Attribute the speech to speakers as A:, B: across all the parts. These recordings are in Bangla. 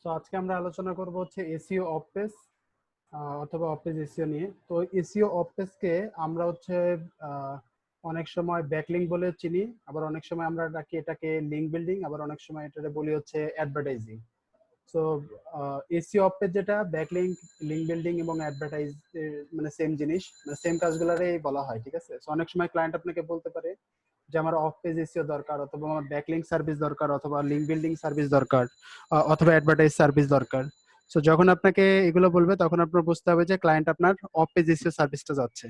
A: সো আজকে আমরা আলোচনা করব হচ্ছে এসইও অফ পেজ অথবা অফ পেজ এসইও নিয়ে। তো এসইও অফ পেজকে আমরা হচ্ছে আহ, অনেক সময় ব্যাকলিঙ্ক বলে চিনি, আবার অনেক সময় আমরা ডাকি এটাকে লিঙ্ক বিল্ডিং, আবার অনেক সময় এটাকে বলি হচ্ছে advertising. So SEO of page যেটা ব্যাকলিঙ্ক, লিঙ্ক বিল্ডিং এবং অ্যাডভার্টাইজ মানে সেম জিনিস, মানে সেম কাজগুলোরই বলা হয়। ঠিক আছে, সো অনেক সময় ক্লায়েন্ট আপনাকে বলতে পারে যে আমার অফ পেজ এসইও দরকার, অথবা আমার ব্যাকলিঙ্ক সার্ভিস দরকার, অথবা লিঙ্ক বিল্ডিং সার্ভিস দরকার, অথবা অ্যাডভার্টাইজ সার্ভিস দরকার। সো যখন আপনাকে এগুলো বলবে তখন আপনার বুঝতে হবে যে ক্লায়েন্ট আপনার অফ পেজ এসইও সার্ভিসটা যাচ্ছে।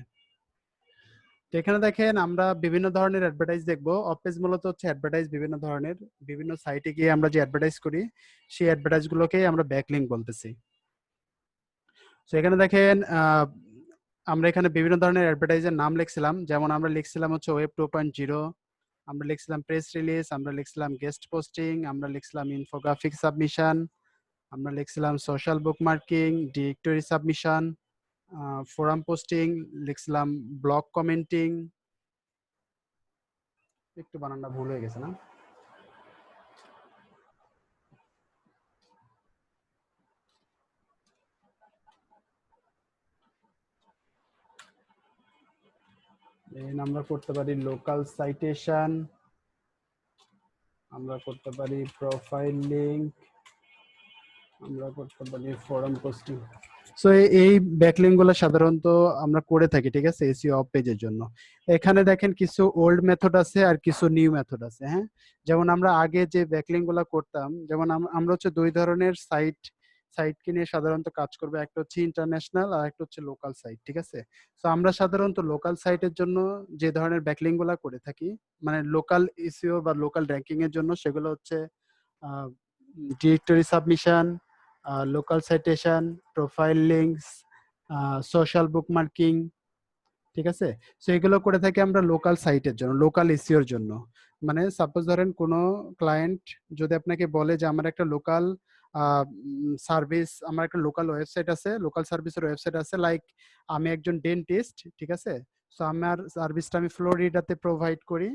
A: তো এখানে দেখেন আমরা বিভিন্ন ধরনের অ্যাডভার্টাইজ দেখবো। অফ পেজ মূলত হচ্ছে অ্যাডভার্টাইজ বিভিন্ন ধরনের, বিভিন্ন সাইটে গিয়ে আমরা যে অ্যাডভার্টাইজ করি সেই অ্যাডভার্টাইজ গুলোকে আমরা ব্যাকলিঙ্ক বলতেছি। তো এখানে দেখেন আমরা এখানে বিভিন্ন ধরনের অ্যাডভার্টাইজের নাম লিখছিলাম, যেমন আমরা লিখছিলাম হচ্ছে ওয়েব 2.0, আমরা লিখছিলাম প্রেস রিলিজ, আমরা লিখছিলাম গেস্ট পোস্টিং, আমরা লিখছিলাম ইনফোগ্রাফিক সাবমিশন, আমরা লিখছিলাম social bookmarking, directory submission, forum posting, লিখছিলাম ব্লগ কমেন্টিং। একটু বানানটা ভুল হয়ে গেছে না? দেন আমরা করতে পারি লোকাল সাইটেশন, আমরা করতে পারি প্রোফাইল লিংক, আমরা করতে পারি ফোরাম পোস্টিং। সো এই ব্যাকলিঙ্ক গুলো সাধারণত আমরা করে থাকি, ঠিক আছে, এসইও অফ পেজের জন্য। এখানে দেখেন কিছু ওল্ড মেথড আছে আর কিছু নিউ মেথড আছে। হ্যাঁ, যেমন আমরা আগে যে ব্যাকলিঙ্ক গুলো করতাম, যেমন আমরা হচ্ছে দুই ধরনের সাইটকে নিয়ে সাধারণত কাজ করবে, একটা হচ্ছে ইন্টারন্যাশনাল আর একটা হচ্ছে লোকাল সাইট। ঠিক আছে, তো আমরা সাধারণত লোকাল সাইটের জন্য যে ধরনের ব্যাকলিঙ্ক গুলা করে থাকি, মানে লোকাল এসইও বা লোকাল র্যাঙ্কিং এর জন্য, সেগুলো হচ্ছে directory submission, local citation, profile links, social bookmarking. ঠিক আছে, সো এগুলো করে থাকি আমরা লোকাল সাইটের জন্য, লোকাল এসইওর জন্য। মানে সাপোজ ধরেন কোনো ক্লায়েন্ট যদি আপনাকে বলে যে আমার একটা লোকাল সার্ভিস, আমার একটা লোকাল ওয়েবসাইট আছে, লোকাল সার্ভিসের ওয়েবসাইট আছে, লাইক আমি একজন ডেন্টিস্ট, ঠিক আছে, সো আমার সার্ভিসটা আমি ফ্লোরিডাতে প্রোভাইড করি,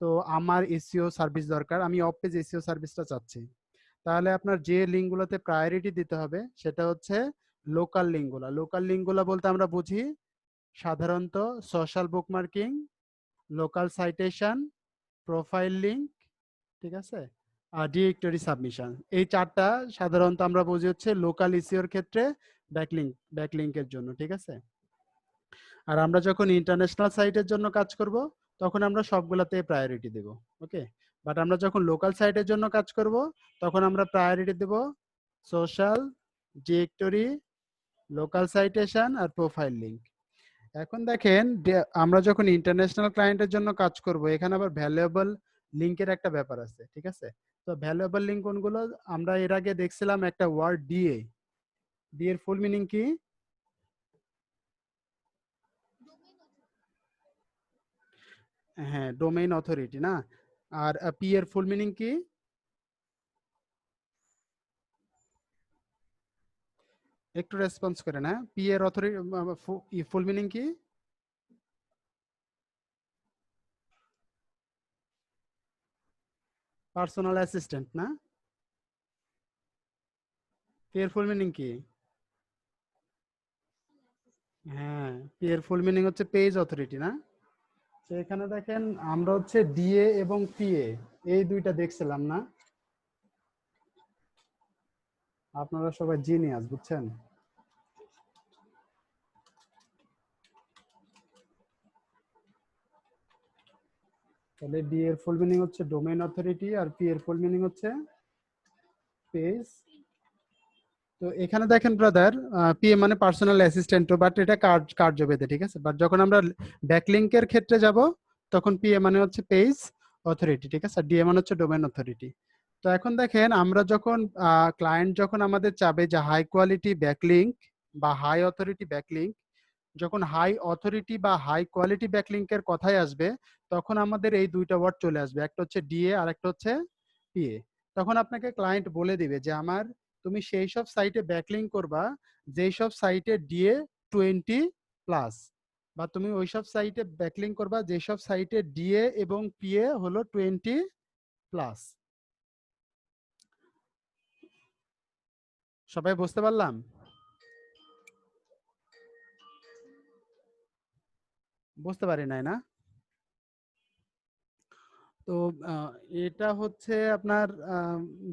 A: তো আমার এসইও সার্ভিস দরকার, আমি অফ পেজ এসইও সার্ভিসটা চাচ্ছি। তাহলে আপনার যে লিঙ্কগুলোতে প্রায়োরিটি দিতে হবে সেটা হচ্ছে লোকাল লিঙ্কগুলো। লোকাল লিঙ্কগুলো বলতে আমরা বুঝি সাধারণত social bookmarking, local citation, profile link, ঠিক আছে, আর ডিরেক্টরি সাবমিশন। এই চারটা সাধারণত আমরা বুঝি হচ্ছে লোকাল ইসিওর ক্ষেত্রে ব্যাকলিঙ্কের জন্য। ঠিক আছে, আর আমরা যখন ইন্টারন্যাশনাল সাইটের জন্য কাজ করব তখন আমরা সবগুলাতে প্রায়োরিটি দেব। ওকে, বাট আমরা যখন লোকাল সাইটের জন্য কাজ করব তখন আমরা প্রায়োরিটি দেব সোশ্যাল, ডিরেক্টরি, লোকাল সাইটেশন আর প্রোফাইল লিঙ্ক। এখন দেখেন আমরা যখন ইন্টারন্যাশনাল ক্লায়েন্টের জন্য কাজ করব, এখানে আবার ভ্যালুয়েবল লিঙ্কের একটা ব্যাপার আছে। ঠিক আছে, তো ভ্যালুয়েবল লিঙ্ক কোনগুলো? আমরা এর আগে দেখছিলাম একটা ওয়ার্ড ডিএ। ডি এর ফুল মিনিং কি? হ্যাঁ, ডোমেইন অথরিটি না? আর পি এর ফুল মিনিং কি? একটু রেসপন্স করেন। হ্যাঁ, পি এর অথরিটি ফুল মিনিং কি? পার্সোনাল অ্যাসিস্ট্যান্ট না? পি এর ফুল মিনিং কি? হ্যাঁ, পি এর ফুল মিনিং হচ্ছে পেজ অথরিটি না? তো এখানে দেখেন আমরা হচ্ছে ডিএ এবং পিএ এই দুইটা দেখছিলাম না? আপনারা সবাই জিনিয়াস, বুঝছেন? তাহলে ডি এর ফুল মিনিং হচ্ছে ডোমেইন অথরিটি, আর পি এর ফুল মিনিং হচ্ছে পেজ। তো এখানে দেখেন ব্রাদার, পিএ মানে পার্সোনাল অ্যাসিস্ট্যান্ট, বাট এটা কার্যভেদে। ঠিক আছে, বাট যখন আমরা ব্যাকলিংকের ক্ষেত্রে যাব তখন পিএ মানে হচ্ছে পেজ অথরিটি। ঠিক আছে, ডিএ মানে হচ্ছে ডোমেইন অথরিটি। তো এখন দেখেন আমরা যখন ক্লায়েন্ট যখন আমাদের চাবে যে হাই কোয়ালিটি ব্যাকলিংক বা হাই অথরিটি ব্যাকলিংক, যখন হাই অথরিটি বা হাই কোয়ালিটি ব্যাকলিংকের কথাই আসবে তখন আমাদের এই দুইটা ওয়ার্ড চলে আসবে, একটা হচ্ছে ডিএ আর একটা হচ্ছে পিএ। তখন আপনাকে ক্লায়েন্ট বলে দিবে যে আমার তুমি সেই সব সাইটে ব্যাকলিংক করবা যেই সব সাইটে ডিএ 20+, বা তুমি ওইসব সাইটে ব্যাকলিংক করবা যেসব সাইটে ডিএ এবং পিএ হলো 20+। সবাই বুঝতে পারলাম? বুঝতে পারি নাই না? তো এটা হচ্ছে আপনার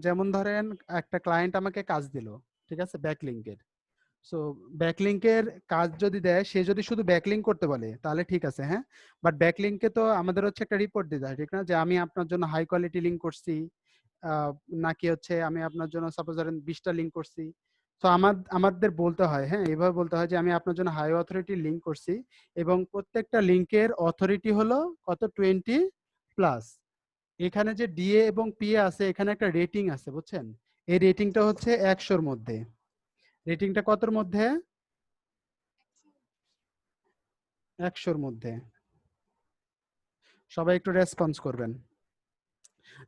A: যেমন ধরেন একটা ক্লায়েন্ট আমাকে কাজ দিল, ঠিক আছে, ব্যাকলিংকের। সো ব্যাকলিংকের কাজ যদি দেয়, সে যদি শুধু ব্যাকলিংক করতে বলে তাহলে ঠিক আছে, হ্যাঁ। বাট ব্যাকলিংকে তো আমাদের হচ্ছে একটা রিপোর্ট দিতে হয়, ঠিক না, যে আমি আপনার জন্য হাই কোয়ালিটি লিঙ্ক করছি, নাকি হচ্ছে আমি আপনার জন্য সাপোজ ধরেন 20টা লিঙ্ক করছি। তো আমাদের বলতে হয়, হ্যাঁ, এভাবে বলতে হয় যে আমি আপনার জন্য হাই অথরিটি লিঙ্ক করছি এবং প্রত্যেকটা লিঙ্কের অথরিটি হলো কত, 20+। এখানে যে ডিএ এবং পিএ আছে, এখানে একটা রেটিং আছে, বুঝছেন। এই রেটিংটা হচ্ছে 100-র মধ্যে। রেটিংটা কতর মধ্যে? 100-র মধ্যে। সবাই একটু রেসপন্স করবেন।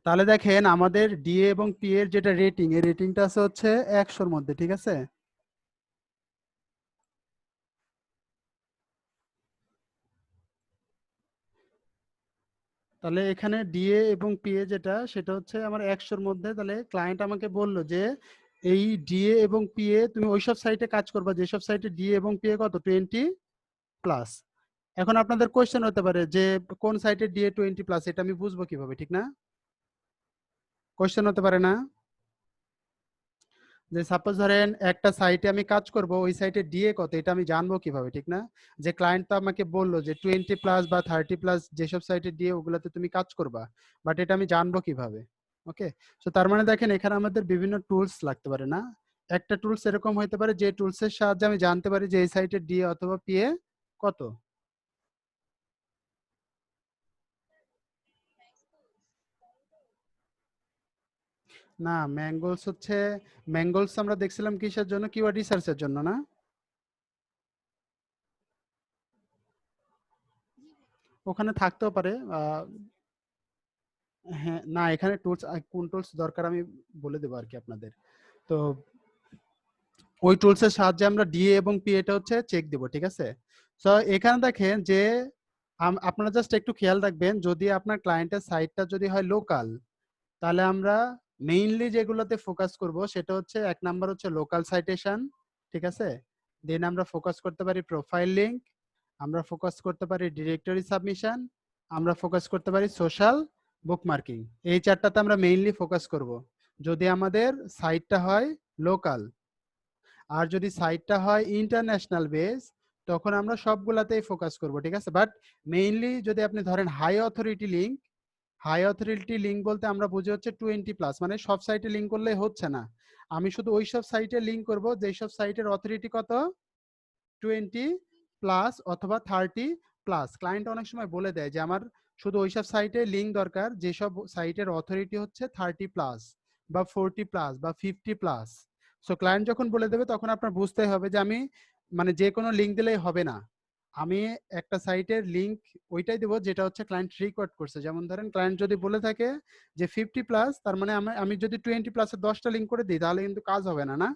A: তাহলে দেখেন আমাদের ডিএ এবং পি এর যেটা রেটিং, এই রেটিংটা আছে হচ্ছে 100-র মধ্যে, ঠিক আছে। তাহলে এখানে ডিএ এবং পিএ যেটা, সেটা হচ্ছে আমার 100-র মধ্যে। তাহলে ক্লায়েন্ট আমাকে বললো যে এই ডিএ এবং পিএ তুমি ওইসব সাইটে কাজ করবা যেসব সাইটে ডিএ এবং পিএ কত, 20+। এখন আপনাদের কোয়েশ্চেন হতে পারে যে কোন সাইটে ডিএ 20+, এটা আমি বুঝবো কিভাবে, ঠিক না? কোয়েশ্চেন হতে পারে না? যে সাপোজ ধরেন একটা সাইটে আমি কাজ করব, ওই সাইটে ডিএ কত এটা আমি জানবো কিভাবে, ঠিক না? যে ক্লায়েন্ট তো আমাকে বললো যে 20+ বা 30+, যেসব সাইটে ডিএ ওগুলাতে তুমি কাজ করবা, বাট এটা আমি জানবো কিভাবে? ওকে। তো তার মানে দেখেন এখানে আমাদের বিভিন্ন টুলস লাগতে পারে না? একটা টুলস এরকম হতে পারে যে টুলসের সাহায্যে আমি জানতে পারি যে এই সাইটে ডিএ অথবা পিএ কত। না, ম্যাঙ্গলস হচ্ছে, ম্যাঙ্গলস আমরা দেখছিলাম কিসের জন্য, কিওয়ার্ড রিসার্চের জন্য না? ওখানে থাকতেও পারে। হ্যাঁ, না, এখানে টুলস কোন টুলস দরকার আমি বলে দেবো আর কি আপনাদের। তো ওই টুলস এর সাহায্যে আমরা ডিএ এবং পি এটা হচ্ছে চেক দেব, ঠিক আছে। তো এখানে দেখেন যে আপনারা জাস্ট একটু খেয়াল রাখবেন, যদি আপনার ক্লায়েন্টের সাইটটা যদি হয় লোকাল, তাহলে আমরা মেইনলি যেগুলোতে ফোকাস করব সেটা হচ্ছে, এক নাম্বার হচ্ছে লোকাল সাইটেশন, ঠিক আছে। দেন আমরা ফোকাস করতে পারি প্রোফাইল লিংক, আমরা ফোকাস করতে পারি ডিরেক্টরি সাবমিশন, আমরা ফোকাস করতে পারি সোশ্যাল বুকমার্কিং। এই চারটাতে আমরা মেইনলি ফোকাস করব যদি আমাদের সাইটটা হয় লোকাল। আর যদি সাইটটা হয় ইন্টারন্যাশনাল বেস, তখন আমরা সবগুলাতেই ফোকাস করব, ঠিক আছে। বাট মেইনলি যদি আপনি ধরেন high authority link, high authority link বলতে আমরা বুঝি হচ্ছে 20+, মানে সব সাইটে লিঙ্ক করলে হচ্ছে না। আমি শুধু ওই সব সাইটে লিঙ্ক করব যেসব সাইটের অথরিটি কত, 20+ অথবা 30+। ক্লায়েন্ট অনেক সময় বলে দেয় যে আমার শুধু ওইসব সাইটে লিঙ্ক দরকার যেসব সাইটের অথরিটি হচ্ছে 30+ বা 40+ বা 50+। সো ক্লায়েন্ট যখন বলে দেবে তখন আপনার বুঝতে হবে যে আমি মানে যে কোনো লিঙ্ক দিলেই হবে না। আমি একটা সাইটের লিঙ্ক ওইটাই দেবো যেটা হচ্ছে ক্লায়েন্ট রিকোয়ার্ড করছে। যেমন ধরেন ক্লায়েন্ট যদি বলে থাকে যে 50+, তার মানে আমি যদি 20+-এর 10টা লিঙ্ক করে দিই তাহলে কিন্তু কাজ হবে না, না?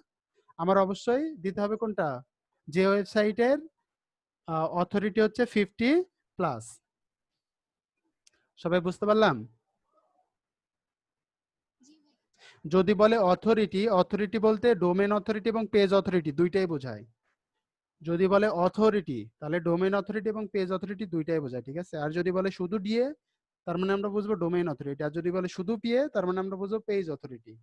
A: আমার অবশ্যই দিতে হবে কোনটা, যে ওয়েবসাইটের অথরিটি হচ্ছে 50+। সবাই বুঝতে পারলাম? যদি বলে অথরিটি, অথরিটি বলতে ডোমেন অথরিটি এবং পেজ অথরিটি দুইটাই বোঝায়। যদি বলে অথরিটি তাহলে ডোমেন অথরিটি এবং পেজ অথরিটি দুইটাই বোঝায়, ঠিক আছে। আর যদি বলে শুধু ডিএ, তার মানে আমরা বুঝবো ডোমেইন অথরিটি। আর যদি বলে শুধু পিএ, তার মানে আমরা বুঝবো পেজ অথরিটি।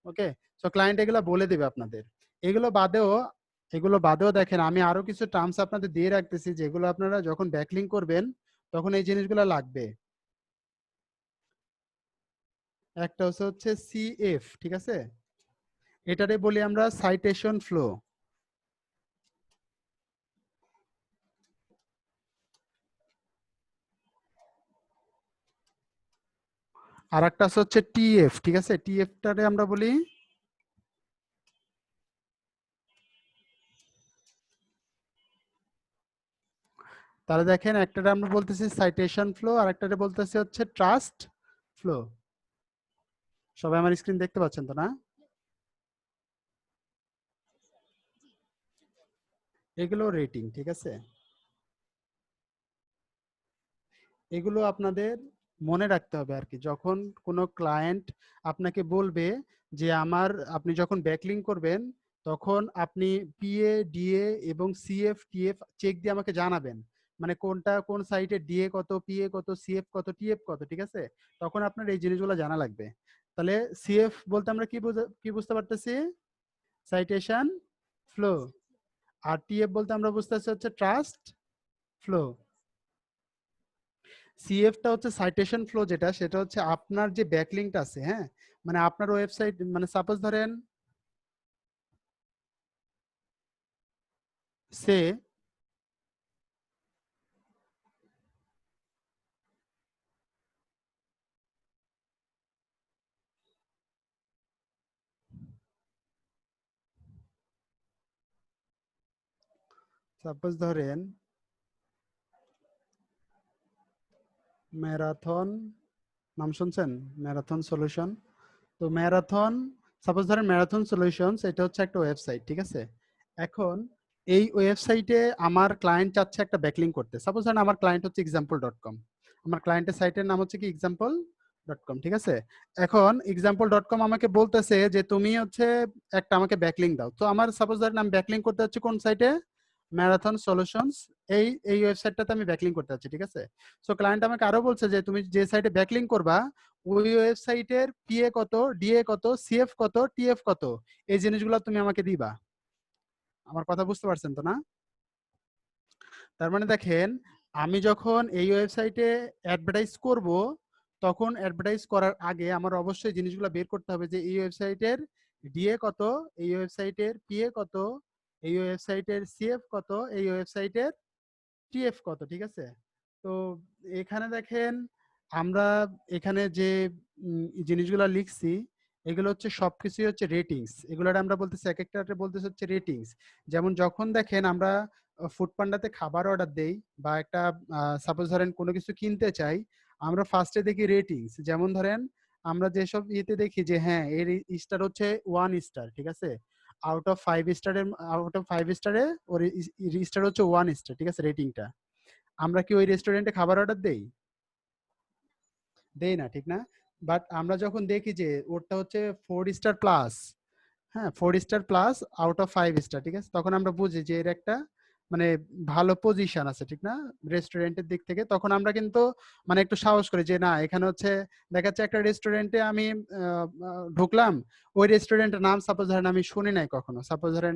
A: ওকে। সো ক্লায়েন্ট এগুলো বলে দেবে আপনাদের। এগুলো বাদেও এগুলো বাদেও দেখেন আমি আরো কিছু টার্মস আপনাদের দিয়ে রাখতেছি, যেগুলো আপনারা যখন ব্যাকলিংক করবেন তখন এই জিনিসগুলো লাগবে। একটা হচ্ছে সিএফ, ঠিক আছে। এটারে বলি আমরা সাইটেশন ফ্লো। আর একটা হচ্ছে টিএফ, ঠিক আছে। টিএফটারে আমরা বলি, তাহলে দেখেন একটারে আমরা বলতেছি সাইটেশন ফ্লো আর একটারে বলতেছি হচ্ছে ট্রাস্ট ফ্লো। সবাই আমার স্ক্রিন দেখতে পাচ্ছেন তো, না? এগুলো রেটিং, ঠিক আছে। এগুলো আপনাদের মনে রাখতে হবে আর কি, যখন কোনো ক্লায়েন্ট আপনাকে বলবে যে আমার আপনি যখন ব্যাকলিঙ্ক করবেন তখন আপনি পিএ ডিএ এবং সিএফ টিএফ চেক দিয়ে আমাকে জানাবেন, মানে কোনটা কোন সাইটে ডিএ কত, পিএ কত, সিএফ কত, টিএফ কত, ঠিক আছে? তখন আপনার এই জিনিসগুলো জানা লাগবে। তাহলে সিএফ বলতে আমরা কি বুঝতে পারতেছি? Citation flow. আর টিএফ বলতে আমরা বুঝতেছি হচ্ছে ট্রাস্ট ফ্লো। সিএফটা হচ্ছে সাইটেশন ফ্লো, যেটা সেটা হচ্ছে আপনার যে ব্যাকলিংকটা আছে, হ্যাঁ, মানে আপনার ওয়েবসাইট, মানে সাপোজ ধরেন সে সাপোজ ধরেন ম্যারাথন, নাম শুনছেন? Marathon solution. তো ম্যারাথন, সাপোজ ধরেন ম্যারাথন সলিউশনস, এটা হচ্ছে একটা ওয়েবসাইট, ঠিক আছে? এখন এই ওয়েবসাইটে আমার ক্লায়েন্ট চাচ্ছে একটা ব্যাকলিং করতে। সাপোজ ধরেন আমার ক্লায়েন্ট হচ্ছে example.com, আমার ক্লায়েন্টের সাইটের নাম হচ্ছে কি example.com, ঠিক আছে? এখন example.com আমাকে বলতেছে যে তুমি হচ্ছে একটা আমাকে ব্যাকলিং দাও। তো আমার সাপোজ ধরেন আমি ব্যাকলিং করতে যাচ্ছি কোন সাইটে? Marathon solutions. এই ওয়েবসাইটটাতে আমি ব্যাকলিং করতে যাচ্ছি, ঠিক আছে? সো ক্লায়েন্ট আমাকে আরো বলছে যে তুমি যে সাইটে ব্যাকলিং করবা ওই ওয়েবসাইটের পিএ কত, ডিএ কত, সিএফ কত, টিএফ কত, এই জিনিসগুলো তুমি আমাকে দিবা। আমার কথা বুঝতে পারছেন তো, না? তার মানে দেখেন, আমি যখন এই ওয়েবসাইটে অ্যাডভার্টাইজ করব, তখন অ্যাডভার্টাইজ করার আগে আমার অবশ্যই জিনিসগুলো বের করতে হবে যে এই ওয়েবসাইটের ডিএ কত, এই ওয়েবসাইটের পিএ কত, এই ওয়েবসাইটের সিএফ কত, এই ওয়েবসাইটের টিএফ কত, ঠিক আছে? তো এখানে দেখেন, আমরা এখানে যে জিনিসগুলো লিখছি, এগুলো হচ্ছে সবকিছুই হচ্ছে রেটিংস। এগুলোর আমরা বলতেছি, এক একটা বলতেছি হচ্ছে রেটিংস। যেমন যখন দেখেন আমরা ফুড পান্ডাতে খাবার অর্ডার দেই বা একটা সাপোজ ধরেন কোনো কিছু কিনতে চাই, আমরা ফার্স্টে দেখি রেটিংস। যেমন ধরেন আমরা যেসব ইয়েতে দেখি যে হ্যাঁ এর স্টার হচ্ছে 1 স্টার, ঠিক আছে? আউট অফ 5 স্টারে ওর স্টার হচ্ছে 1 স্টার, ঠিক আছে, রেটিংটা। আমরা কি ওই রেস্টুরেন্টে খাবার অর্ডার দেই? দেই না, ঠিক না? বাট আমরা যখন দেখি যে ওরটা হচ্ছে 4 স্টার প্লাস, হ্যাঁ 4 star plus out of 5 star, ঠিক আছে, তখন আমরা বুঝি যে এর একটা মানে ভালো পজিশন আছে, ঠিক না, রেস্টুরেন্টের দিক থেকে। তখন আমরা কিন্তু মানে একটু সাহস করি যে না, এখানে হচ্ছে দেখা যাচ্ছে একটা রেস্টুরেন্টে আমি ঢুকলাম, ওই রেস্টুরেন্টের নাম সাপোজ ধরেন আমি শুনি নাই কখনো, সাপোজ ধরেন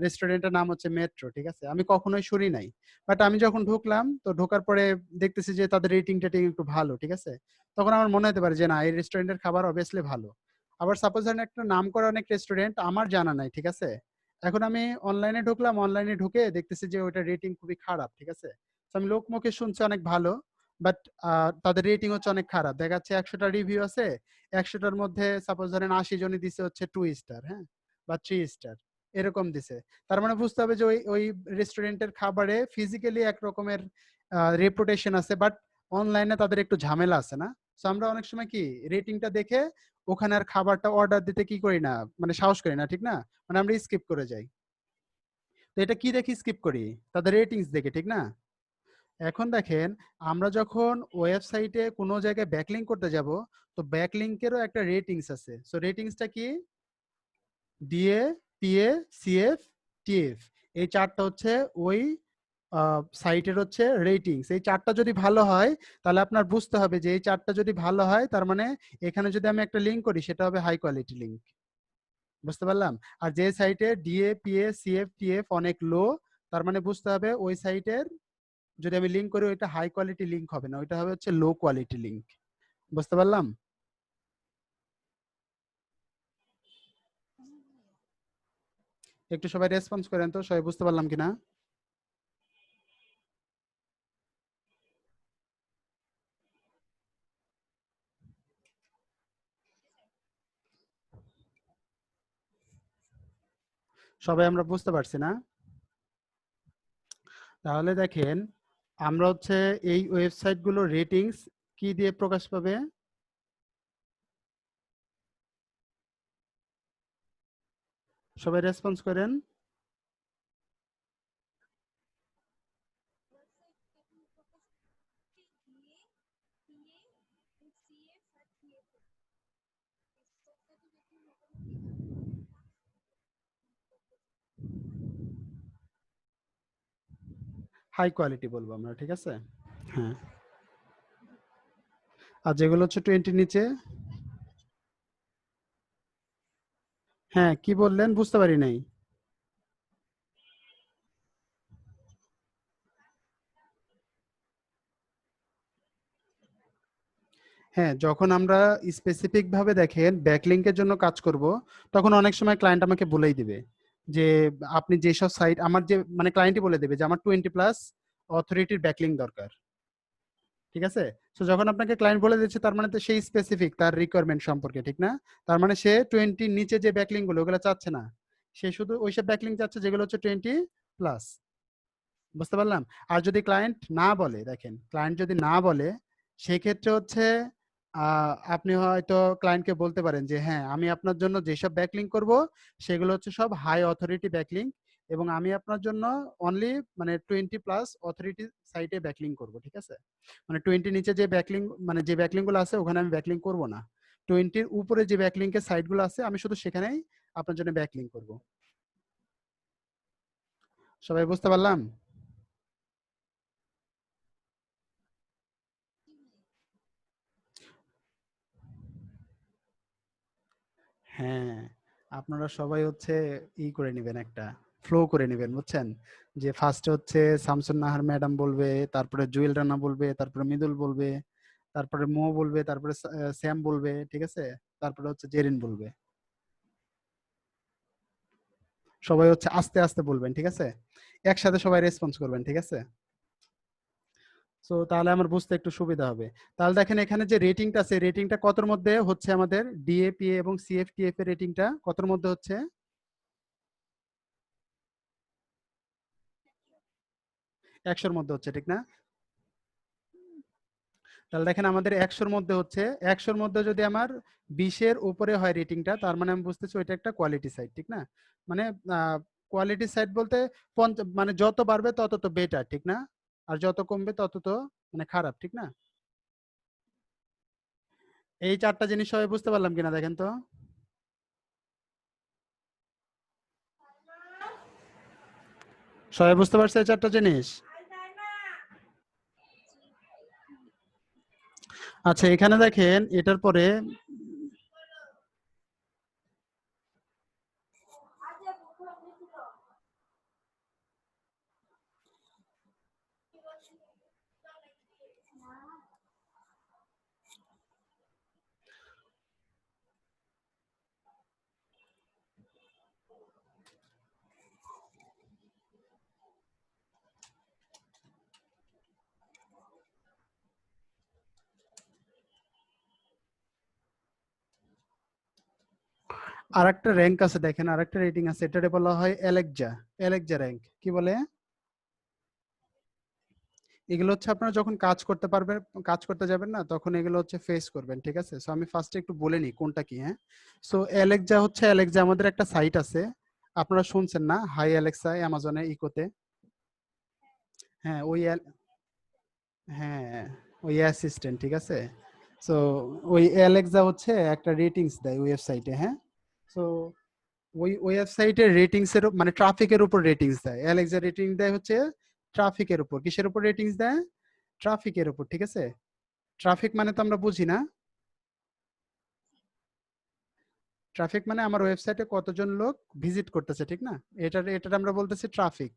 A: রেস্টুরেন্টের নাম হচ্ছে মেট্রো, ঠিক আছে, আমি কখনোই শুনি নাই। বাট আমি যখন ঢুকলাম, তো ঢোকার পরে দেখতেছি যে তাদের রেটিং টেটিং একটু ভালো, ঠিক আছে, তখন আমার মনে হতে পারে যে না, এই রেস্টুরেন্টের খাবার অবভিয়াসলি ভালো। আবার সাপোজ ধরেন একটা নাম করা অনেক রেস্টুরেন্ট আমার জানা নাই, ঠিক আছে, এখন আমি অনলাইনে ঢুকলাম, অনলাইনে ঢুকে দেখতেছি যে ওইটা রেটিং খুবই খারাপ, ঠিক আছে। তো আমি লোক মুখে শুনছি অনেক ভালো, বাট তাদের রেটিং হচ্ছে অনেক খারাপ। দেখা যাচ্ছে 100টা রিভিউ আছে, 100টার মধ্যে সাপোজ ধরেন 80 জনই দিছে হচ্ছে 2 স্টার, হ্যাঁ, বা 3 স্টার, এরকম দিছে। তার মানে বুঝতে হবে যে ওই ওই রেস্টুরেন্টের খাবারে ফিজিক্যালি একরকমের রেপুটেশন আছে, বাট অনলাইনে তাদের একটু ঝামেলা আছে, না? তো আমরা অনেক সময় কি রেটিংটা দেখে ওখানে আর খাবারটা অর্ডার দিতে কি করি না, মানে সাহস করি না, ঠিক না, মানে আমরা স্কিপ করে যাই। তো এটা কি দেখি স্কিপ করি? তাদের রেটিংস দেখে, ঠিক না? এখন দেখেন, আমরা যখন ওয়েবসাইটে কোনো জায়গায় ব্যাকলিঙ্ক করতে যাব, তো ব্যাকলিঙ্কেরও একটা রেটিংস আছে। সো রেটিংসটা কি? ডিএ, পিএ, সিএফ, টিএফ, এই চারটা হচ্ছে ওই সাইটের হচ্ছে রেটিংস। এই চারটা যদি ভালো হয়, তাহলে আপনার বুঝতে হবে যে এই চারটা যদি ভালো হয়, তার মানে এখানে যদি আমি একটা লিঙ্ক করি সেটা হবে হাই কোয়ালিটি লিঙ্ক। বুঝতে পারলাম? আর যে সাইটে ডিএ, পিএ, সিএফ, টিএফ অনেক লো, তার মানে বুঝতে হবে ওই সাইটের যদি আমি লিঙ্ক করি ওইটা হাই কোয়ালিটি লিঙ্ক হবে না, ওইটা হবে হচ্ছে লো কোয়ালিটি লিঙ্ক। বুঝতে পারলাম? একটু সবাই রেসপন্স করেন তো, সবাই বুঝতে পারলাম কিনা? সবাই আমরা বুঝতে পারছি না? তাহলে দেখেন, আমরা হচ্ছে এই ওয়েবসাইট গুলো রেটিংস কি দিয়ে প্রকাশ পাবে? সবাই রেসপন্স করেন। হাই কোয়ালিটি বলবো আমরা, ঠিক আছে? হ্যাঁ। আর যেগুলো হচ্ছে 20 নিচে, হ্যাঁ কি বললেন বুঝতে পারি নাই। হ্যাঁ, যখন আমরা স্পেসিফিক ভাবে দেখেন ব্যাকলিংকের জন্য কাজ করব, তখন অনেক সময় ক্লায়েন্ট আমাকে বলেই দিবে যে আপনি যেসব সাইট আমার যে মানে ক্লায়েন্টই বলে দেবে যে আমার 20+ অথরিটির ব্যাকলিং দরকার, ঠিক আছে? তো যখন আপনাকে ক্লায়েন্ট বলে দিচ্ছে তার মানে তো সেই স্পেসিফিক তার রিকোয়ারমেন্ট সম্পর্কে, ঠিক না? তার মানে সে 20 নিচে যে ব্যাকলিং গুলো ওগুলো চাচ্ছে না, সে শুধু ওইসব ব্যাকলিং চাচ্ছে যেগুলো হচ্ছে 20+। বুঝতে পারলাম? আর যদি ক্লায়েন্ট না বলে, দেখেন ক্লায়েন্ট যদি না বলে, সেক্ষেত্রে হচ্ছে আপনি হয়তো ক্লায়েন্টকে বলতে পারেন যে হ্যাঁ আমি আপনার জন্য যেসব ব্যাকলিঙ্ক করব সেগুলো হচ্ছে সব হাই অথরিটি ব্যাকলিঙ্ক, এবং আমি আপনার জন্য অনলি মানে 20+ অথরিটি সাইটে ব্যাকলিঙ্ক করব, ঠিক আছে? মানে 20 নিচে যে ব্যাকলিঙ্ক মানে যে ব্যাকলিঙ্ক গুলো আছে ওখানে আমি ব্যাকলিঙ্ক করব না, 20 উপরে যে ব্যাকলিঙ্কের সাইট গুলো আছে আমি শুধু সেখানেই আপনার জন্য ব্যাকলিঙ্ক করব। সবাই বুঝতে পারলাম? হ্যাঁ, আপনারা সবাই হচ্ছে করে নেবেন, একটা ফ্লো করে নেবেন, বুঝছেন? যে ফার্স্টে হচ্ছে শামসুন নাহার ম্যাডাম বলবে, তারপরে জুয়েল রানা বলবে, তারপরে মৃদুল বলবে, তারপরে মো বলবে, তারপরে স্যাম বলবে, ঠিক আছে? তারপরে হচ্ছে জেরিন বলবে। সবাই হচ্ছে আস্তে আস্তে বলবেন, ঠিক আছে? একসাথে সবাই রেসপন্স করবেন, ঠিক আছে? সো তাহলে আমার বুঝতে একটু সুবিধা হবে। তাহলে দেখেন এখানে যে রেটিংটা আছে, রেটিংটা কতর মধ্যে হচ্ছে? আমাদের ডিএপিএ এবং সিএফটিএফ এর রেটিংটা কতর মধ্যে হচ্ছে? 100-র মধ্যে হচ্ছে, ঠিক না? তাহলে দেখেন আমাদের 100-র মধ্যে হচ্ছে, 100-র মধ্যে যদি আমার 20-এর উপরে হয় রেটিংটা, তার মানে আমি বুঝতেছি ওইটা একটা কোয়ালিটি সাইট, ঠিক না? মানে কোয়ালিটি সাইট বলতে মানে যত বাড়বে তত তো বেটার, ঠিক না? আর যত কমবে তত তো মানে খারাপ, ঠিক না? এই 4টা জিনিস সবাই বুঝতে পারলাম কিনা দেখেন তো। সবাই বুঝতে পারছে এই 4টা জিনিস? আচ্ছা এখানে দেখেন এটার পরে আরেকটা র্যাঙ্ক আছে, দেখেন আরেকটা রেটিং আছে, এটারে বলা হয় অ্যালেক্সা। অ্যালেক্সা র্যাঙ্ক কি বলে? এগুলো হচ্ছে আপনারা যখন কাজ করতে পারবেন, কাজ করতে যাবেন না, তখন এগুলো হচ্ছে ফেস করবেন, ঠিক আছে? সো আমি ফার্স্টে একটু বলে নিই কোনটা কি, হ্যাঁ? সো অ্যালেক্সা হচ্ছে, অ্যালেক্সা আমাদের একটা সাইট আছে, আপনারা শুনছেন না? হাই অ্যালেক্সা, অ্যামাজনে ইকোতে। হ্যাঁ হ্যাঁ ওই অ্যাসিস্ট্যান্ট, ঠিক আছে? সো ওই অ্যালেক্সা হচ্ছে একটা রেটিংস দেয় ওয়েবসাইটে, হ্যাঁ? সো ওই ওয়েবসাইটের রেটিংস এর মানে ট্রাফিকের উপর রেটিংস দেয়। অ্যালেক্সা রেটিং দেয় হচ্ছে ট্রাফিকের উপর। কিসের উপর রেটিংস দেয়? ট্রাফিকের উপর, ঠিক আছে? ট্রাফিক মানে তো আমরা বুঝি না? ট্রাফিক মানে আমার ওয়েবসাইটে কতজন লোক ভিজিট করতেছে, ঠিক না? এটার আমরা বলতেছি ট্রাফিক।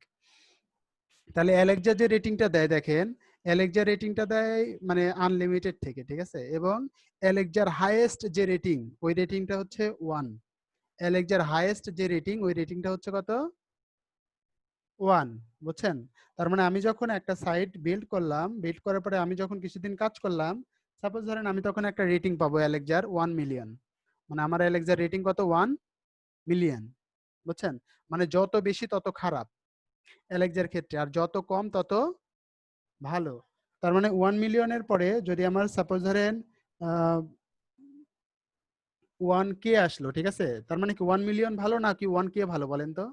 A: তাহলে অ্যালেক্সা যে রেটিংটা দেয়, দেখেন অ্যালেক্সা রেটিংটা দেয় মানে আনলিমিটেড থেকে, ঠিক আছে? এবং অ্যালেক্সার হাইয়েস্ট যে রেটিং, ওই রেটিংটা হচ্ছে 1। অ্যালেক্সার হাইয়েস্ট যে রেটিং, ওই রেটিংটা হচ্ছে কত? 1। বুঝছেন? তার মানে আমি যখন একটা সাইট বিল্ড করলাম, বিল্ড করার পরে আমি যখন কিছুদিন কাজ করলাম, সাপোজ ধরেন আমি তখন একটা রেটিং পাবো অ্যালেক্সার 1 মিলিয়ন। মানে আমার অ্যালেক্সার রেটিং কত? 1 মিলিয়ন। বুঝছেন? মানে যত বেশি তত খারাপ অ্যালেক্সার ক্ষেত্রে, আর যত কম তত ভালো। তার মানে 1 মিলিয়নের পরে যদি আমার সাপোজ ধরেন 1K আসলো, ঠিক আছে? তার মানে কি 1 মিলিয়ন ভালো না কি 1K ভালো, বলেন তো?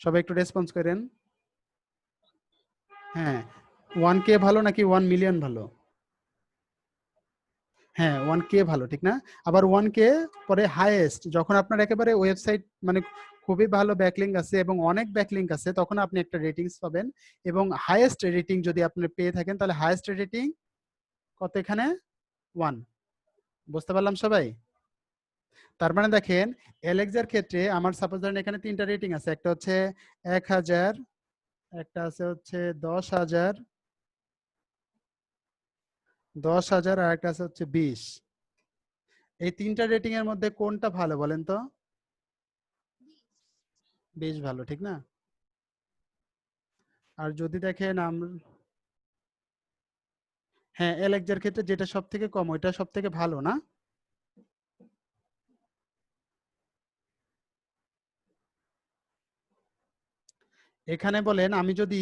A: সবাই একটু রেসপন্স করেন। হ্যাঁ, 1K ভালো নাকি 1 মিলিয়ন ভালো? হ্যাঁ 1K ভালো, ঠিক না? আবার 1K পরে হাইয়েস্ট যখন আপনার একেবারে ওয়েবসাইট মানে খুবই ভালো ব্যাকলিঙ্ক আছে এবং অনেক ব্যাকলিঙ্ক আছে, তখন আপনি একটা রেটিংস পাবেন। এবং হাইয়েস্ট রেটিং যদি আপনি পেয়ে থাকেন তাহলে হাইয়েস্ট রেটিং কত এখানে? 1। বুঝতে পারলাম সবাই? তার মানে দেখেন এলেক্সার ক্ষেত্রে আমার সাপোজ ধরেন এখানে 3টা রেটিং আছে, একটা হচ্ছে 1000, একটা আছে হচ্ছে 10,000, 10,000, আর একটা আছে হচ্ছে 20। এই 3টা রেটিং এর মধ্যে কোনটা ভালো বলেন তো? 20 ভালো, ঠিক না? আর যদি দেখেন আমরা, হ্যাঁ এলেক্সার ক্ষেত্রে যেটা সব থেকে কম ওইটা সব থেকে ভালো না? এখানে বলেন আমি যদি